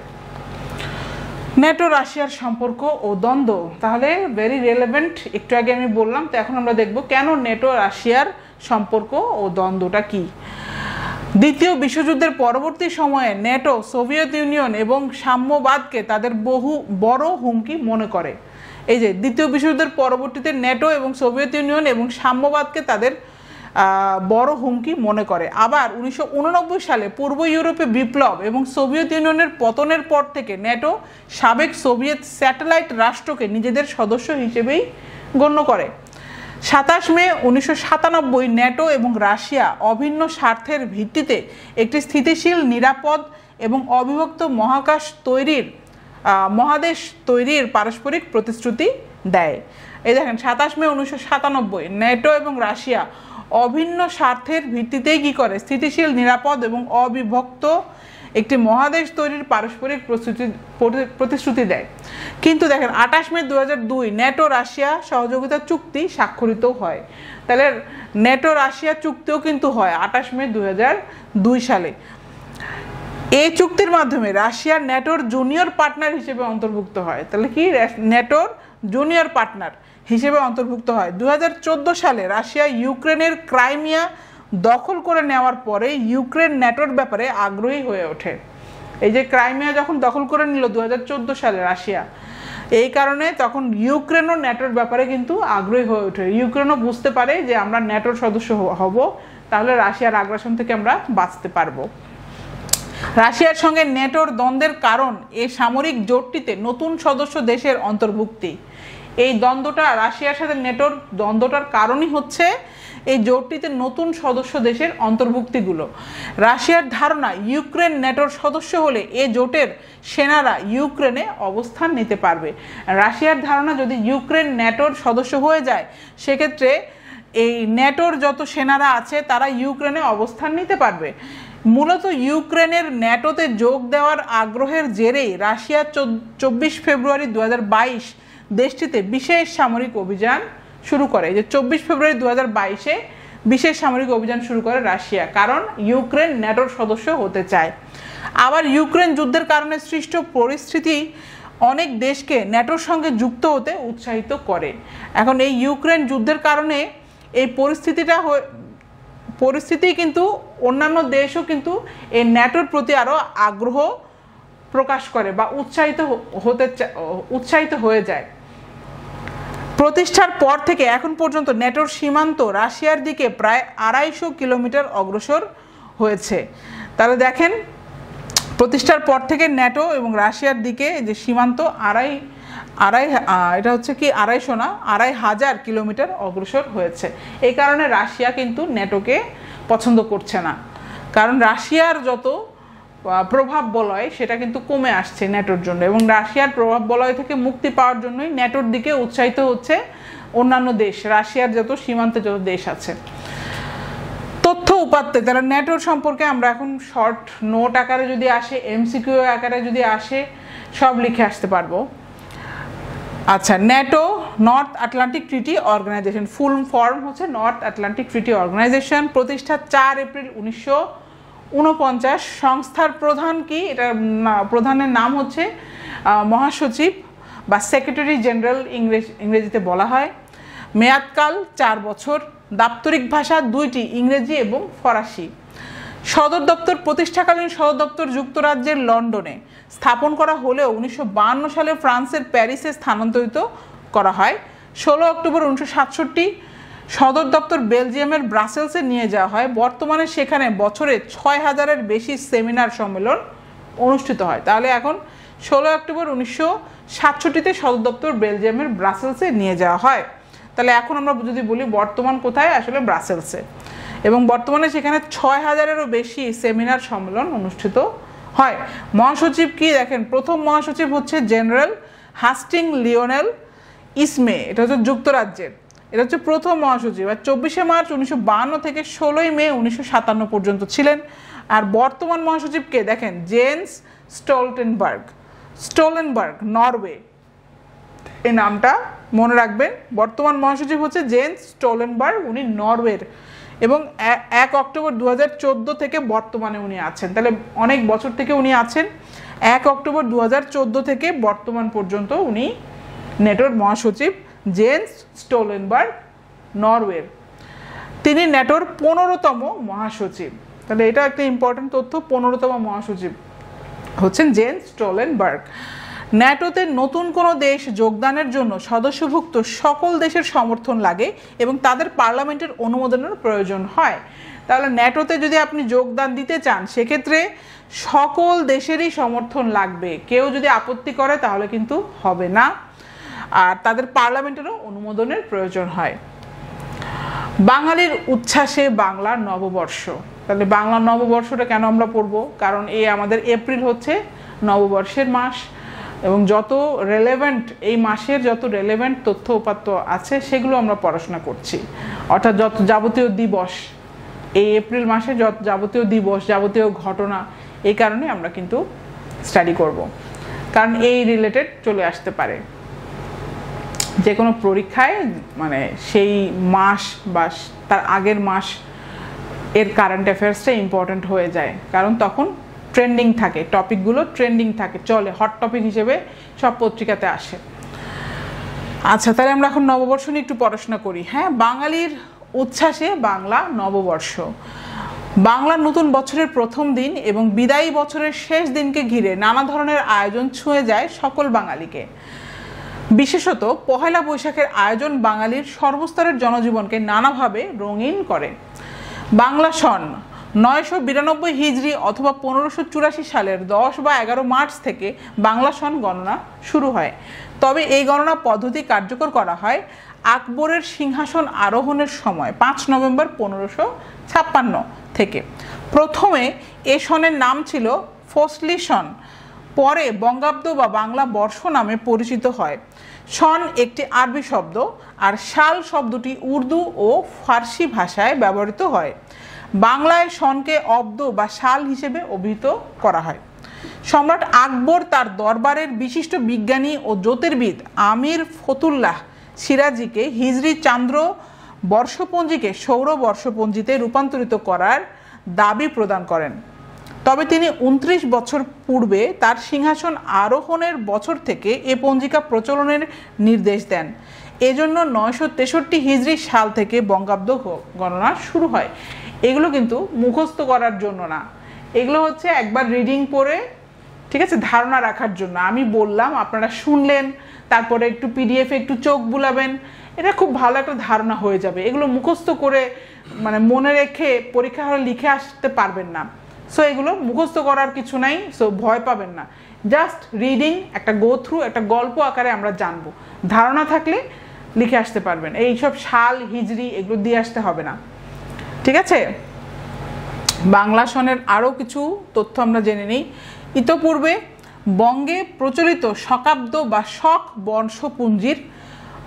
নেটো রাশিয়ার সম্পর্ক ও দ্বন্দ্ব তাহলে ভেরি রেলেভেন্ট, একটু আগে আমি বললাম। তো এখন আমরা দেখব কেন নেটো রাশিয়ার সম্পর্ক ও দ্বন্দ্বটা কি। দ্বিতীয় বিশ্বযুদ্ধের পরবর্তী সময়ে নেটো সোভিয়েত ইউনিয়ন এবং সাম্যবাদকে তাদের বড় হুমকি মনে করে। এই যে দ্বিতীয় বিশ্বযুদ্ধের পরবর্তীতে নেটো এবং সোভিয়েত ইউনিয়ন এবং সাম্যবাদকে তাদের বড় হুমকি মনে করে। আবার 1989 সালে পূর্ব ইউরোপে বিপ্লব এবং সোভিয়েত ইউনিয়নের পতনের পর থেকে নেটো সাবেক সোভিয়েত স্যাটেলাইট রাষ্ট্রকে নিজেদের সদস্য হিসেবেই গণ্য করে। 27 মে 1997 নেটো এবং রাশিয়া অভিন্ন স্বার্থের ভিত্তিতে একটি স্থিতিশীল, নিরাপদ এবং অবিভক্ত মহাদেশ তৈরির পারস্পরিক প্রতিশ্রুতি দেয়। এই দেখেন 27 মে 1997 নেটো এবং রাশিয়া অভিন্ন স্বার্থের ভিত্তিতেই কি করে, স্থিতিশীল, নিরাপদ এবং অবিভক্ত একটি মহাদেশ তৈরির পারস্পরিক প্রতিশ্রুতি দেয়। কিন্তু দেখেন 28 মে 2002 নেটো রাশিয়া সহযোগিতা চুক্তি স্বাক্ষরিত হয়। তাহলে নেটো রাশিয়া চুক্তিও কিন্তু হয় 28 মে 2002 সালে। এই চুক্তির মাধ্যমে রাশিয়া নেটোর জুনিয়র পার্টনার হিসেবে অন্তর্ভুক্ত হয়। তাহলে কি, নেটোর জুনিয়র পার্টনার হিসেবে অন্তর্ভুক্ত হয়। 2014 সালে রাশিয়া ইউক্রেনের ক্রাইমিয়া দখল করে নেওয়ার পরে ইউক্রেন নেটোর ব্যাপারে আগ্রহী হয়ে ওঠে। এই যে ক্রাইমিয়া যখন দখল করে নিল 2014 সালে রাশিয়া, এই কারণে তখন ইউক্রেনও নেটোর ব্যাপারে কিন্তু আগ্রহী হয়ে ওঠে। ইউক্রেনও বুঝতে পারে যে আমরা নেটোর সদস্য হব, তাহলে রাশিয়ার আগ্রাসন থেকে আমরা বাঁচতে পারবো। রাশিয়ার সঙ্গে নেটোর দ্বন্দ্বের কারণ এই সামরিক জোটটিতে নতুন সদস্য দেশের অন্তর্ভুক্তি। এই দ্বন্দ্বটা, রাশিয়ার সাথে নেটোর দ্বন্দ্বটার কারণই হচ্ছে এই জোটটিতে নতুন সদস্য দেশের অন্তর্ভুক্তিগুলো। রাশিয়ার ধারণা ইউক্রেন নেটোর সদস্য হলে এ জোটের সেনারা ইউক্রেনে অবস্থান নিতে পারবে। রাশিয়ার ধারণা যদি ইউক্রেন নেটোর সদস্য হয়ে যায় সেক্ষেত্রে এই নেটোর যত সেনারা আছে তারা ইউক্রেনে অবস্থান নিতে পারবে। মূলত ইউক্রেনের নেটোতে যোগ দেওয়ার আগ্রহের জেরেই রাশিয়া 24 ফেব্রুয়ারি 2022 দেশটিতে বিশেষ সামরিক অভিযান শুরু করে। যে 24 ফেব্রুয়ারি 2022 বিশেষ সামরিক অভিযান শুরু করে রাশিয়া, কারণ ইউক্রেন নেটোর সদস্য হতে চায়। আবার ইউক্রেন যুদ্ধের কারণে সৃষ্ট পরিস্থিতি অনেক দেশকে নেটোর সঙ্গে যুক্ত হতে উৎসাহিত করে। এখন এই ইউক্রেন যুদ্ধের কারণে এই পরিস্থিতি কিন্তু অন্যান্য দেশও কিন্তু এই নেটোর প্রতি আরও আগ্রহ প্রকাশ করে বা উৎসাহিত হয়ে যায়। প্রতিষ্ঠার পর থেকে এখন পর্যন্ত নেটোর সীমান্ত রাশিয়ার দিকে প্রায় 250 কিলোমিটার অগ্রসর হয়েছে। তাহলে দেখেন প্রতিষ্ঠার পর থেকে নেটো এবং রাশিয়ার দিকে যে সীমান্ত এটা হচ্ছে কি 250 না 2500 কিলোমিটার অগ্রসর হয়েছে। এই কারণে রাশিয়া কিন্তু নেটোকে পছন্দ করছে না, কারণ রাশিয়ার যত প্রভাব বলয় সেটা কিন্তু কমে আসছে নেটোর জন্য, এবং রাশিয়ার প্রভাব বলয় থেকে মুক্তি পাওয়ার জন্যই নেটোর দিকে উৎসাহিত হচ্ছে অন্যান্য দেশ, রাশিয়ার যত সীমান্তে যত দেশ আছে। তথ্য উপাত্তে তারা নেটোর সম্পর্কে আমরা এখন শর্ট নোট আকারে যদি আসে, এমসিকিউ আকারে যদি আসে, সব লিখে আসতে পারবো। আচ্ছা, NATO north Atlantic treaty organization, full form হচ্ছে নর্থ আটলান্টিক ট্রিটি অর্গানাইজেশন, প্রতিষ্ঠা 4 এপ্রিল 1949। সংস্থার প্রধান কি? এটা প্রধানের নাম হচ্ছে মহাসচিব বা সেক্রেটারি জেনারেল ইংরেজিতে বলা হয়। মেয়াদকাল 4 বছর। দাপ্তরিক ভাষা 2টি, ইংরেজি এবং ফরাসি। সদর দপ্তর, প্রতিষ্ঠাকালীন সদর দপ্তর যুক্তরাজ্যের লন্ডনে স্থাপন করা হলেও 1952 সালে ফ্রান্সের প্যারিসে স্থানান্তরিত করা হয়। 16 অক্টোবর 1967 সদর দপ্তর বেলজিয়ামের ব্রাসেলসে নিয়ে যাওয়া হয়। বর্তমানে সেখানে বছরে 6000-এর বেশি সেমিনার সম্মেলন অনুষ্ঠিত হয়। তাহলে এখন 16 অক্টোবর 1967-তে সদর দপ্তর বেলজিয়ামের ব্রাসেলসে নিয়ে যাওয়া হয়। তাহলে এখন আমরা যদি বলি বর্তমান কোথায়, আসলে ব্রাসেলসে, এবং বর্তমানে সেখানে 6000-এরও বেশি সেমিনার সম্মেলন অনুষ্ঠিত হয়। মহাসচিব কি দেখেন, প্রথম মহাসচিব হচ্ছে জেনারেল হাস্টিং লিওনেল ইসমে, এটা হচ্ছে যুক্তরাজ্যের, এটা হচ্ছে প্রথম মহাসচিব। আর 24শে মার্চ 1952 থেকে 16ই মে 1957 পর্যন্ত ছিলেন। আর বর্তমান মহাসচিব কে দেখেন, জেন্স স্টোলেনবার্গ, নরওয়ে, এই নামটা মনে রাখবেন। বর্তমান মহাসচিব হচ্ছে জেন্স স্টোলেনবার্গ, উনি নরওয়ের, এবং 1 অক্টোবর 2014 থেকে বর্তমানে উনি আছেন। তাহলে অনেক বছর থেকে উনি আছেন। 1 অক্টোবর 2014 থেকে বর্তমান পর্যন্ত উনি ন্যাটোর মহাসচিব জেন্স স্টোলেনবার্গ, নরওয়ের। তিনি ন্যাটোর 15তম মহাসচিব। তাহলে এটা একটা ইম্পর্টেন্ট তথ্য, 15তম মহাসচিব হচ্ছেন জেন্স স্টোলেনবার্গ। ন্যাটোতে নতুন কোনো দেশ যোগদানের জন্য সদস্যভুক্ত সকল দেশের সমর্থন লাগে এবং তাদের পার্লামেন্টের অনুমোদনের প্রয়োজন হয়। তাহলে ন্যাটোতে যদি আপনি যোগদান দিতে চান, সেক্ষেত্রে সকল দেশেরই সমর্থন লাগবে। কেউ যদি আপত্তি করে তাহলে কিন্তু হবে না, আর তাদের পার্লামেন্টেরও অনুমোদনের প্রয়োজন হয়। বাঙালির উচ্ছ্বাসে বাংলা নববর্ষ। তাহলে বাংলা নববর্ষটা কেন আমরা পড়বো? কারণ আমাদের এপ্রিল হচ্ছে নববর্ষের মাস, এবং যত রেলেভেন্ট এই মাসের যত রেলেভেন্ট তথ্য উপাত্ত আছে সেগুলো আমরা পড়াশোনা করছি। অর্থাৎ যত যাবতীয় দিবস, এই এপ্রিল মাসে যত যাবতীয় দিবস, যাবতীয় ঘটনা, এই কারণে আমরা কিন্তু স্টাডি করব, কারণ এই রিলেটেড চলে আসতে পারে যে কোনো পরীক্ষায়, মানে সেই মাস বা তার আগের মাস এর কারেন্ট অ্যাফেয়ার্সটা ইম্পর্ট্যান্ট হয়ে যায়, কারণ তখন ট্রেন্ডিং থাকে, টপিকগুলো ট্রেন্ডিং থাকে, চলে, হট টপিক হিসেবে সব পত্রিকাতে আসে। আচ্ছা, তাহলে আমরা এখন নববর্ষ নিয়ে একটু পড়াশোনা করি। হ্যাঁ, বাঙালির উচ্ছ্বাসে বাংলা নববর্ষ। বাংলা নতুন বছরের প্রথম দিন এবং বিদায়ী বছরের শেষ দিনকে ঘিরে নানা ধরনের আয়োজন ছুঁয়ে যায় সকল বাঙালিকে। বিশেষত পহেলা বৈশাখের আয়োজন বাঙালির সর্বস্তরের জনজীবনকে নানাভাবে রঙিন করে। বাংলা সন 992 হিজরি অথবা 1584 সালের 10 বা 11 মার্চ থেকে বাংলা সন গণনা শুরু হয়। তবে এই গণনা পদ্ধতি কার্যকর করা হয় আকবরের সিংহাসন আরোহণের সময় 5 নভেম্বর 1556 থেকে। প্রথমে এ সনের নাম ছিল ফসলি সন, পরে বঙ্গাব্দ বা বাংলা বর্ষ নামে পরিচিত হয়। সন একটি আরবি শব্দ, আর সাল শব্দটি উর্দু ও ফার্সি ভাষায় ব্যবহৃত হয়। বাংলায় সনকে অব্দ বা সাল হিসেবে অভিহিত করা হয়। সম্রাট আকবর তার দরবারের বিশিষ্ট বিজ্ঞানী ও জ্যোতির্বিদ আমির ফতুল্লাহ সিরাজিকে হিজরি চান্দ্র বর্ষপঞ্জিকে সৌর বর্ষপঞ্জিতে রূপান্তরিত করার দাবি প্রদান করেন। তবে তিনি 29 বছর পূর্বে তার সিংহাসন আরোহণের বছর থেকে এ পঞ্জিকা প্রচলনের নির্দেশ দেন। এজন্য 963 হিজরি সাল থেকে বঙ্গাব্দ গণনা শুরু হয়। এগুলো কিন্তু মুখস্থ করার জন্য না, এগুলো হচ্ছে একবার রিডিং পড়ে, ঠিক আছে, ধারণা রাখার জন্য। আমি বললাম, আপনারা শুনলেন, তারপরে একটু পিডিএফ একটু চোখ বুলাবেন, এটা খুব ভালো একটা ধারণা হয়ে যাবে। এগুলো মুখস্থ করে মানে মনে রেখে পরীক্ষা হলে লিখে আসতে পারবেন না। সো এগুলো মুখস্থ করার কিছু নাই, সো ভয় পাবেন না। জাস্ট রিডিং, একটা গো থ্রু, একটা গল্প আকারে আমরা জানবো। ধারণা থাকলে লিখে আসতে পারবেন। এইসব সাল হিজরি এগুলো দিয়ে আসতে হবে না, ঠিক আছে। বাংলা সনের আরও কিছু তথ্য আমরা জেনে নিই। ইতোপূর্বে বঙ্গে প্রচলিত শকাব্দ বা শক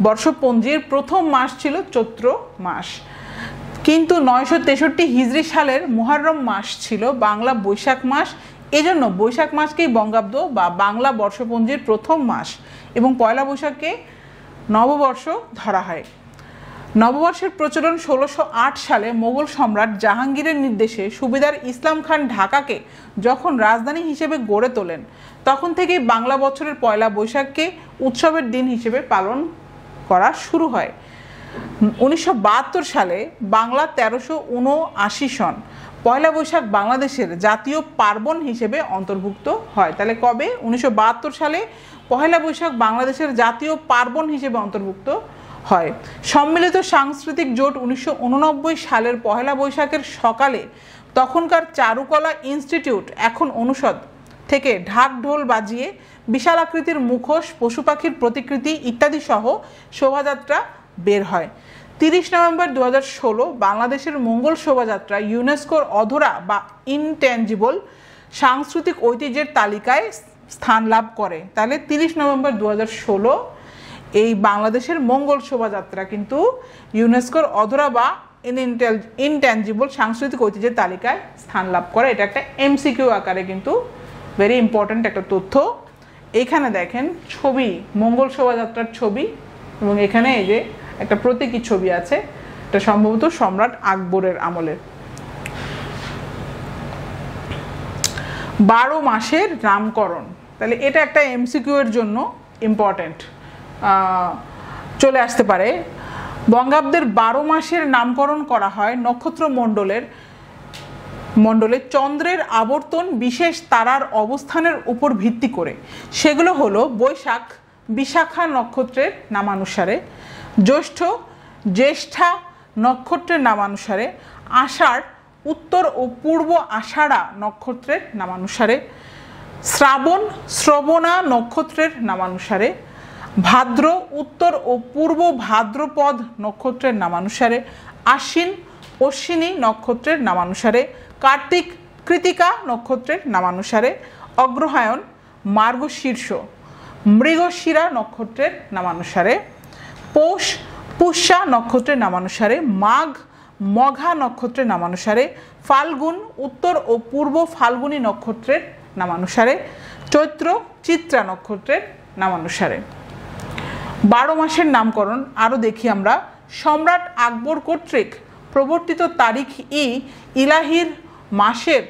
বর্ষপঞ্জির প্রথম মাস ছিল চৈত্র মাস, কিন্তু 963 হিজরি সালের মুহররম মাস ছিল বাংলা বৈশাখ মাস এজন্য বৈশাখ মাসকেই বঙ্গাব্দ বা বাংলা বর্ষপঞ্জির প্রথম মাস এবং পয়লা বৈশাখকে নববর্ষ ধরা হয়। নববর্ষের প্রচলন 1608 সালে মোগল সম্রাট জাহাঙ্গীরের নির্দেশে সুবেদার ইসলাম খান ঢাকাকে যখন রাজধানী হিসেবে গড়ে তোলেন, তখন থেকেই বাংলা বছরের পয়লা বৈশাখকে উৎসবের দিন হিসেবে পালন করা শুরু হয়। 1972 সালে বাংলা 1379 সন পয়লা বৈশাখ বাংলাদেশের জাতীয় পার্বণ হিসেবে অন্তর্ভুক্ত হয়। তাহলে কবে? 1972 সালে পয়লা বৈশাখ বাংলাদেশের জাতীয় পার্বণ হিসেবে অন্তর্ভুক্ত হয়। সম্মিলিত সাংস্কৃতিক জোট 1989 সালের পয়লা বৈশাখের সকালে তখনকার চারুকলা ইনস্টিটিউট, এখন অনুষদ, থেকে ঢাক ঢোল বাজিয়ে বিশাল আকৃতির মুখোশ, পশু পাখির প্রতিকৃতি ইত্যাদি সহ শোভাযাত্রা বের হয়। 30 নভেম্বর 2016 বাংলাদেশের মঙ্গল শোভাযাত্রা ইউনেস্কোর অধরা বা ইনট্যাঞ্জিবল সাংস্কৃতিক ঐতিহ্যের তালিকায় স্থান লাভ করে। তাহলে 30 নভেম্বর 2016 এই বাংলাদেশের মঙ্গল শোভাযাত্রা কিন্তু ইউনেস্কোর অধরা বা ইনট্যাঞ্জিবল সাংস্কৃতিক ঐতিহ্যের তালিকায় স্থান লাভ করে। এটা একটা এমসিকিউ আকারে কিন্তু ভেরি ইম্পর্ট্যান্ট একটা তথ্য। এখানে দেখেন ছবি, মঙ্গল শোভাযাত্রার ছবি, এবং এখানে এই যে একটা প্রতীকী ছবি আছে, এটা সম্ভবত সম্রাট আকবরের আমলের। 12 মাসের নামকরণ, তাহলে এটা একটা এমসিকিউ এর জন্য ইম্পর্ট্যান্ট চলে আসতে পারে। বঙ্গাব্দের 12 মাসের নামকরণ করা হয় নক্ষত্র মণ্ডলে চন্দ্রের আবর্তন বিশেষ তারার অবস্থানের উপর ভিত্তি করে। সেগুলো হলো বৈশাখ বিশাখা নক্ষত্রের নামানুসারে, জ্যৈষ্ঠ জ্যেষ্ঠা নক্ষত্রের নামানুসারে, আষাঢ় উত্তর ও পূর্ব আষাঢ়া নক্ষত্রের নামানুসারে, শ্রাবণ শ্রবণা নক্ষত্রের নামানুসারে, ভাদ্র উত্তর ও পূর্ব ভাদ্রপদ নক্ষত্রের নামানুসারে, আশ্বিন অশ্বিনী নক্ষত্রের নামানুসারে, কার্তিক কৃতিকা নক্ষত্রের নামানুসারে, অগ্রহায়ণ মার্গশীর্ষ মৃগশিরা নক্ষত্রের নামানুসারে, পৌষ পুষ্যা নক্ষত্রের নামানুসারে, মাঘ মঘা নক্ষত্রের নামানুসারে, ফাল্গুন উত্তর ও পূর্ব ফাল্গুনী নক্ষত্রের নামানুসারে, চৈত্র চিত্রা নক্ষত্রের নামানুসারে। 12 মাসের নামকরণ আরও দেখি আমরা। সম্রাট আকবর কর্তৃক প্রবর্তিত তারিখ ইলাহির মাসের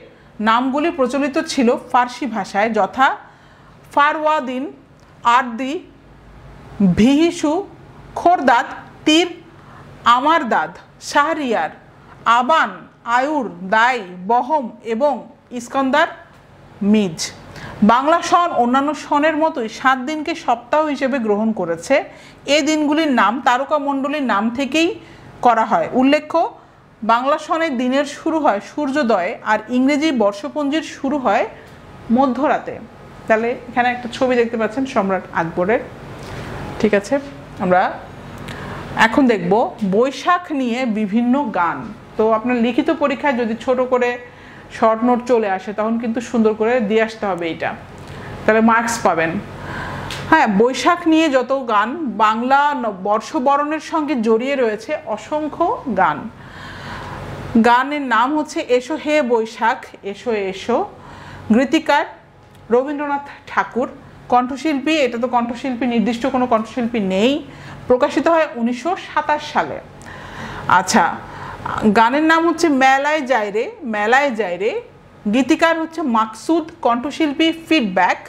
নামগুলি প্রচলিত ছিল ফার্সি ভাষায়, যথা ফারওয়াদিন, আরদি, ভিহিসু, খোরদাদ, তীর, আমারদাদ, শাহরিয়ার, আবান, আয়ুর, দাই, বহম এবং ইস্কন্দার মিজ। বাংলা সন অন্যান্য সনের মতোই 7 দিনকে সপ্তাহ হিসেবে গ্রহণ করেছে। এই দিনগুলির নাম তারকামণ্ডলীর নাম থেকেই করা হয়। উল্লেখ্য, বাংলা সনের দিনের শুরু হয় সূর্যোদয়ে আর ইংরেজি বর্ষপঞ্জির শুরু হয় মধ্যরাতে। তাহলে এখানে একটা ছবি দেখতে পাচ্ছেন সম্রাট আকবরের। ঠিক আছে, আমরা এখন দেখব বৈশাখ নিয়ে বিভিন্ন গান। তো আপনার লিখিত পরীক্ষায় যদি ছোট করে শর্ট নোট চলে আসে তখন কিন্তু সুন্দর করে দিয়ে আসতে হবে এইটা, তাহলে মার্কস পাবেন। হ্যাঁ, বৈশাখ নিয়ে যত গান, বাংলা বর্ষবরণের সঙ্গে জড়িয়ে রয়েছে অসংখ্য গান। গানের নাম হচ্ছে এসো হে বৈশাখ, এসো এসো। গীতিকার রবীন্দ্রনাথ ঠাকুর। কণ্ঠশিল্পী, এটা তো কণ্ঠশিল্পী নির্দিষ্ট কোনো কণ্ঠশিল্পী নেই, প্রকাশিত হয় 1927 সালে। আচ্ছা, গানের নাম হচ্ছে মেলায় যায় রে, মেলায় যায় রে। গীতিকার হচ্ছে মাকসুদ, কণ্ঠশিল্পী ফিডব্যাক,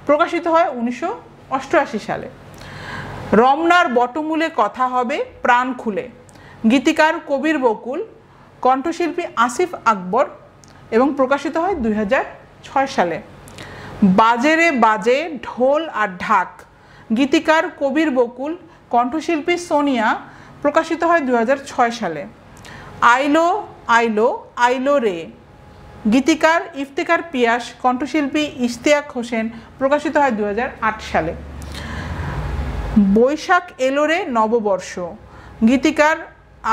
প্রকাশিত হয় 1988 সালে। রমনার বটমূলে কথা হবে প্রাণ খুলে। গীতিকার কবির বকুল, কণ্ঠশিল্পী আসিফ আকবর এবং প্রকাশিত হয় 2006 সালে। বাজে রে বাজে ঢোল আর ঢাক। গীতিকার কবির বকুল, কণ্ঠশিল্পী সোনিয়া, প্রকাশিত হয় 2006 সালে। আইলো আইলো আইলো রে। গীতিকার ইফতেখার পিয়াস, কণ্ঠশিল্পী ইশতিয়াক হোসেন, প্রকাশিত হয় 2008 সালে। বৈশাখ এলো রে নববর্ষ। গীতিকার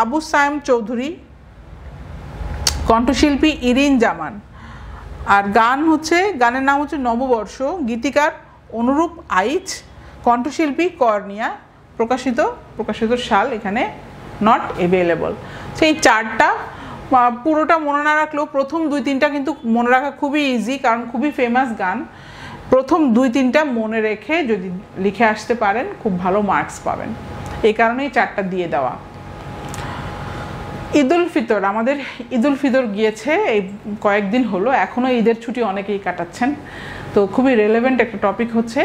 আবু সায়েম চৌধুরী, কণ্ঠশিল্পী ইরিন জামান। আর গানের নাম হচ্ছে নববর্ষ। গীতিকার অনুরূপ আইচ, কণ্ঠশিল্পী কর্নিয়া, প্রকাশিত সাল এখানে নট অ্যাভেলেবল। সেই 4টা পুরোটা মনে না রাখলেও প্রথম 2-3টা কিন্তু মনে রাখা খুবই ইজি, কারণ খুবই ফেমাস গান। প্রথম 2-3টা মনে রেখে যদি লিখে আসতে পারেন খুব ভালো মার্কস পাবেন, এই কারণেই 4টা দিয়ে দেওয়া। ঈদুল ফিতর, আমাদের ঈদুল ফিতর গিয়েছে এই কয়েকদিন হলো, এখনও ঈদের ছুটি অনেকেই কাটাচ্ছেন, তো খুবই রেলেভেন্ট একটা টপিক হচ্ছে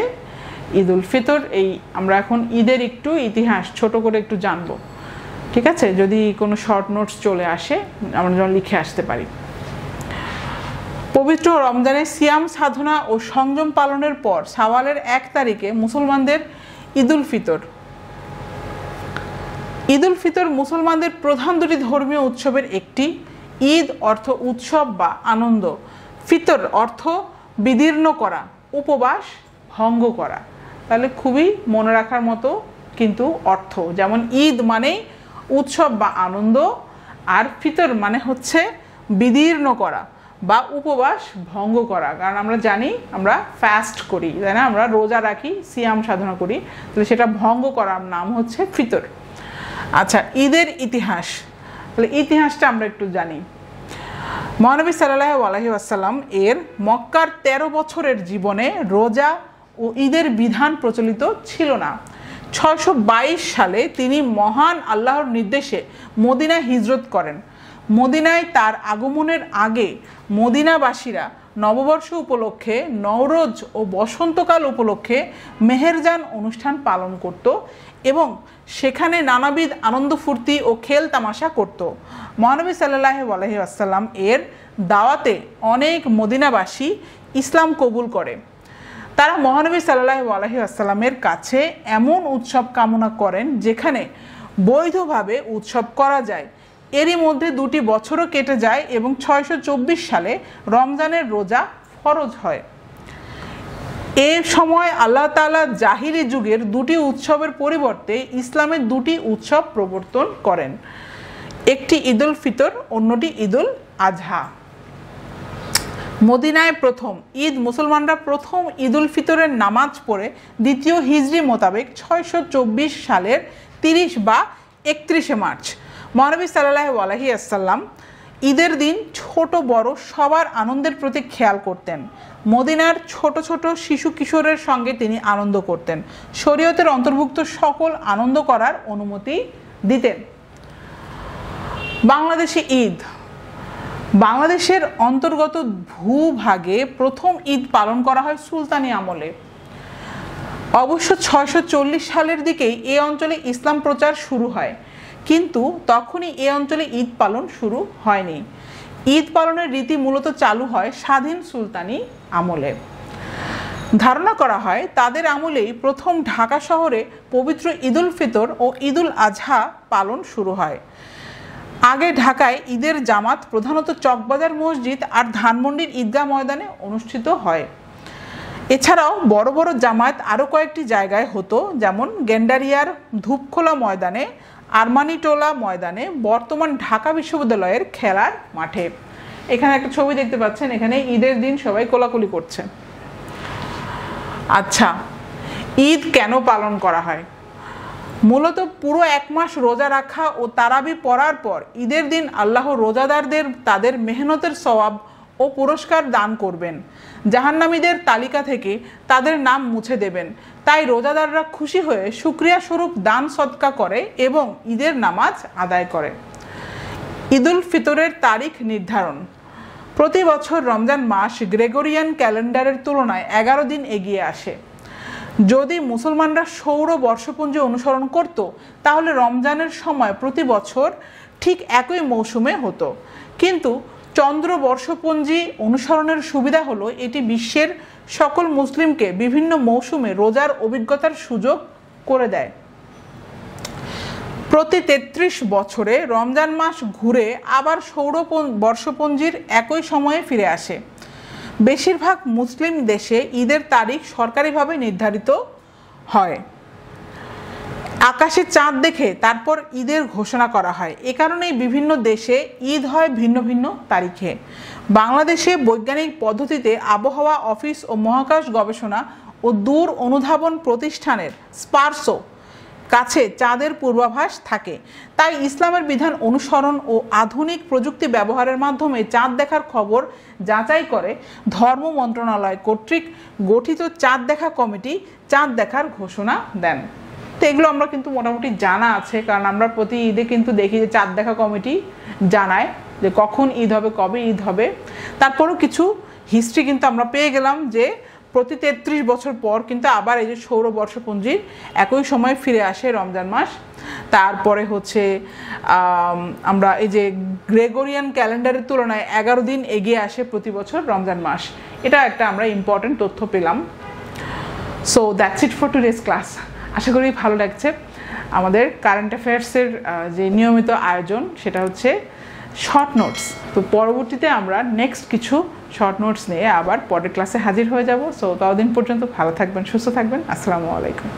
ঈদুল ফিতর। এই আমরা এখন ঈদের একটু ইতিহাস ছোট করে একটু জানবো, ঠিক আছে? যদি কোনো শর্ট নোটস চলে আসে আমরা যেন লিখে আসতে পারি। পবিত্র রমজানে সিয়াম সাধনা ও সংযম পালনের পর শাওয়ালের 1 তারিখে মুসলমানদের ঈদুল ফিতর। ঈদুল ফিতর মুসলমানদের প্রধান 2টি ধর্মীয় উৎসবের একটি। ঈদ অর্থ উৎসব বা আনন্দ, ফিতর অর্থ বিদীর্ণ করা, উপবাস ভঙ্গ করা। তাহলে খুবই মনে রাখার মতো কিন্তু অর্থ, যেমন ঈদ মানেই উৎসব বা আনন্দ, আর ফিতর মানে হচ্ছে বিদীর্ণ করা বা উপবাস ভঙ্গ করা। কারণ আমরা জানি আমরা ফাস্ট করি, তাই না? আমরা রোজা রাখি, সিয়াম সাধনা করি, তাহলে সেটা ভঙ্গ করার নাম হচ্ছে ফিতর। আচ্ছা, ঈদের ইতিহাস, তাহলে ইতিহাসটা আমরা একটু জানি। মহানবী সাল্লাল্লাহু আলাইহি ওয়াসাল্লাম এর মক্কার 13 বছরের জীবনে রোজা ও ঈদের বিধান প্রচলিত ছিল না। 622 সালে তিনি মহান আল্লাহর নির্দেশে মদিনায় হিজরত করেন। মদিনায় তার আগমনের আগে মদিনাবাসীরা নববর্ষ উপলক্ষে, নওরোজ ও বসন্তকাল উপলক্ষে মেহেরজান অনুষ্ঠান পালন করত এবং সেখানে নানাবিধ আনন্দ ফুর্তি ও খেল তামাশা করত। মহানবী সাল্লাল্লাহু আলাইহি ওয়াসাল্লাম এর দাওয়াতে অনেক মদিনাবাসী ইসলাম কবুল করে। তারা মহানবী সাল্লাল্লাহু আলাইহি ওয়াসাল্লামের কাছে এমন উৎসব কামনা করেন যেখানে বৈধভাবে উৎসব করা যায়। এরই মধ্যে 2টি বছরও কেটে যায় এবং 624 সালে রমজানের রোজা ফরজ হয়। এ সময় আল্লাহ তাআলা জাহিলি যুগের 2টি উৎসবের পরিবর্তে ইসলামের 2টি উৎসব প্রবর্তন করেন, একটি ঈদুল ফিতর, অন্যটি ঈদুল আজহা। মদিনায় প্রথম ঈদ, মুসলমানরা প্রথম ঈদুল ফিতরের নামাজ পড়ে 2য় হিজরি মোতাবেক 624 সালের 30 বা 31শে মার্চ। মহানবী সাল্লাল্লাহু আলাইহি ওয়াসাল্লাম ঈদের দিন ছোট বড় সবার আনন্দের প্রতি খেয়াল করতেন। মদিনার ছোট ছোট শিশু কিশোরের সঙ্গে তিনি আনন্দ করতেন, শরীয়তের অন্তর্ভুক্ত সকল আনন্দ করার অনুমতি দিতেন। বাংলাদেশে ঈদ, বাংলাদেশের অন্তর্গত ভূভাগে প্রথম ঈদ পালন করা হয় সুলতানি আমলে। অবশ্য 640 সালের দিকেই এই অঞ্চলে ইসলাম প্রচার শুরু হয়, কিন্তু তখনই এই অঞ্চলে ঈদ পালন শুরু হয়নি। ঈদ পালনের রীতি মূলত চালু হয় স্বাধীন সুলতানি আমলে। ধারণা করা হয় তাদের আমলেই প্রথম ঢাকা শহরে পবিত্র ঈদুল ফিতর ও ঈদুল আজহা পালন শুরু হয়। আগে ঢাকায় ঈদের জামাত প্রধানত চকবাজার মসজিদ আর ধানমন্ডির ঈদগাহ ময়দানে অনুষ্ঠিত হয়। এছাড়াও বড় বড় জামায়াত আরও কয়েকটি জায়গায় হতো, যেমন গেন্ডারিয়ার ধূপখোলা ময়দানে, আরমানিটোলা ময়দানে, বর্তমান ঢাকা বিশ্ববিদ্যালয়ের খেলার মাঠে। এখানে একটা ছবি দেখতে পাচ্ছেন, এখানে ঈদের দিন সবাই কোলাকুলি করছে। আচ্ছা, ঈদ কেন পালন করা হয়? মূলত পুরো 1 মাস রোজা রাখা ও তারাবি পড়ার পর ঈদের দিন আল্লাহ রোজাদারদের তাদের মেহনতের সওয়াব ও পুরস্কার দান করবেন, জাহান্নামীদের তালিকা থেকে তাদের নাম মুছে দেবেন। তাই রোজাদাররা খুশি হয়ে শুকরিয়া স্বরূপ দান সদকা করে এবং ঈদের নামাজ আদায় করে। ঈদুল ফিতরের তারিখ নির্ধারণ। প্রতি বছর রমজান মাস গ্রেগরিয়ান ক্যালেন্ডারের তুলনায় 11 দিন এগিয়ে আসে। যদি মুসলমানরা সৌর বর্ষপঞ্জি অনুসরণ করত তাহলে রমজানের সময় প্রতি বছর ঠিক একই মৌসুমে হতো, কিন্তু চন্দ্র বর্ষপঞ্জি অনুসরণের সুবিধা হলো এটি বিশ্বের সকল মুসলিমকে বিভিন্ন মৌসুমে রোজার অভিজ্ঞতার সুযোগ করে দেয়। প্রতি 33 বছরে রমজান মাস ঘুরে আবার সৌর বর্ষপঞ্জির একই সময়ে ফিরে আসে। বেশিরভাগ মুসলিম দেশে ঈদের তারিখ সরকারিভাবে নির্ধারিত হয়। আকাশে চাঁদ দেখে তারপর ঈদের ঘোষণা করা হয়। এ কারণেই বিভিন্ন দেশে ঈদ হয় ভিন্ন ভিন্ন তারিখে। বাংলাদেশে বৈজ্ঞানিক পদ্ধতিতে আবহাওয়া অফিস ও মহাকাশ গবেষণা ও দূর অনুধাবন প্রতিষ্ঠানের স্পারসো কাছে চাঁদের পূর্বাভাস থাকে। তাই ইসলামের বিধান অনুসরণ ও আধুনিক প্রযুক্তি ব্যবহারের মাধ্যমে চাঁদ দেখার খবর যাচাই করে ধর্ম মন্ত্রণালয় কর্তৃক গঠিত চাঁদ দেখা কমিটি চাঁদ দেখার ঘোষণা দেন। তো এগুলো আমরা কিন্তু মোটামুটি জানা আছে, কারণ আমরা প্রতি ঈদে কিন্তু দেখি যে চাঁদ দেখা কমিটি জানায় যে কখন ঈদ হবে, কবে ঈদ হবে। তারপরও কিছু হিস্ট্রি কিন্তু আমরা পেয়ে গেলাম যে প্রতি 33 বছর পর কিন্তু আবার এই যে সৌর বর্ষপঞ্জির একই সময় ফিরে আসে রমজান মাস। তারপরে হচ্ছে আমরা এই যে গ্রেগরিয়ান ক্যালেন্ডারের তুলনায় 11 দিন এগিয়ে আসে প্রতি বছর রমজান মাস। এটা একটা আমরা ইম্পর্টেন্ট তথ্য পেলাম। So that's it for today's class. আশা করি ভালো লাগছে। আমাদের কারেন্ট অ্যাফেয়ার্সের যে নিয়মিত আয়োজন সেটা হচ্ছে শর্ট নোটস। তো পরবর্তীতে আমরা নেক্সট কিছু শর্ট নোটস নিয়ে আবার পরের ক্লাসে হাজির হয়ে যাব। সো ততদিন পর্যন্ত ভালো থাকবেন, সুস্থ থাকবেন। আসসালামু আলাইকুম।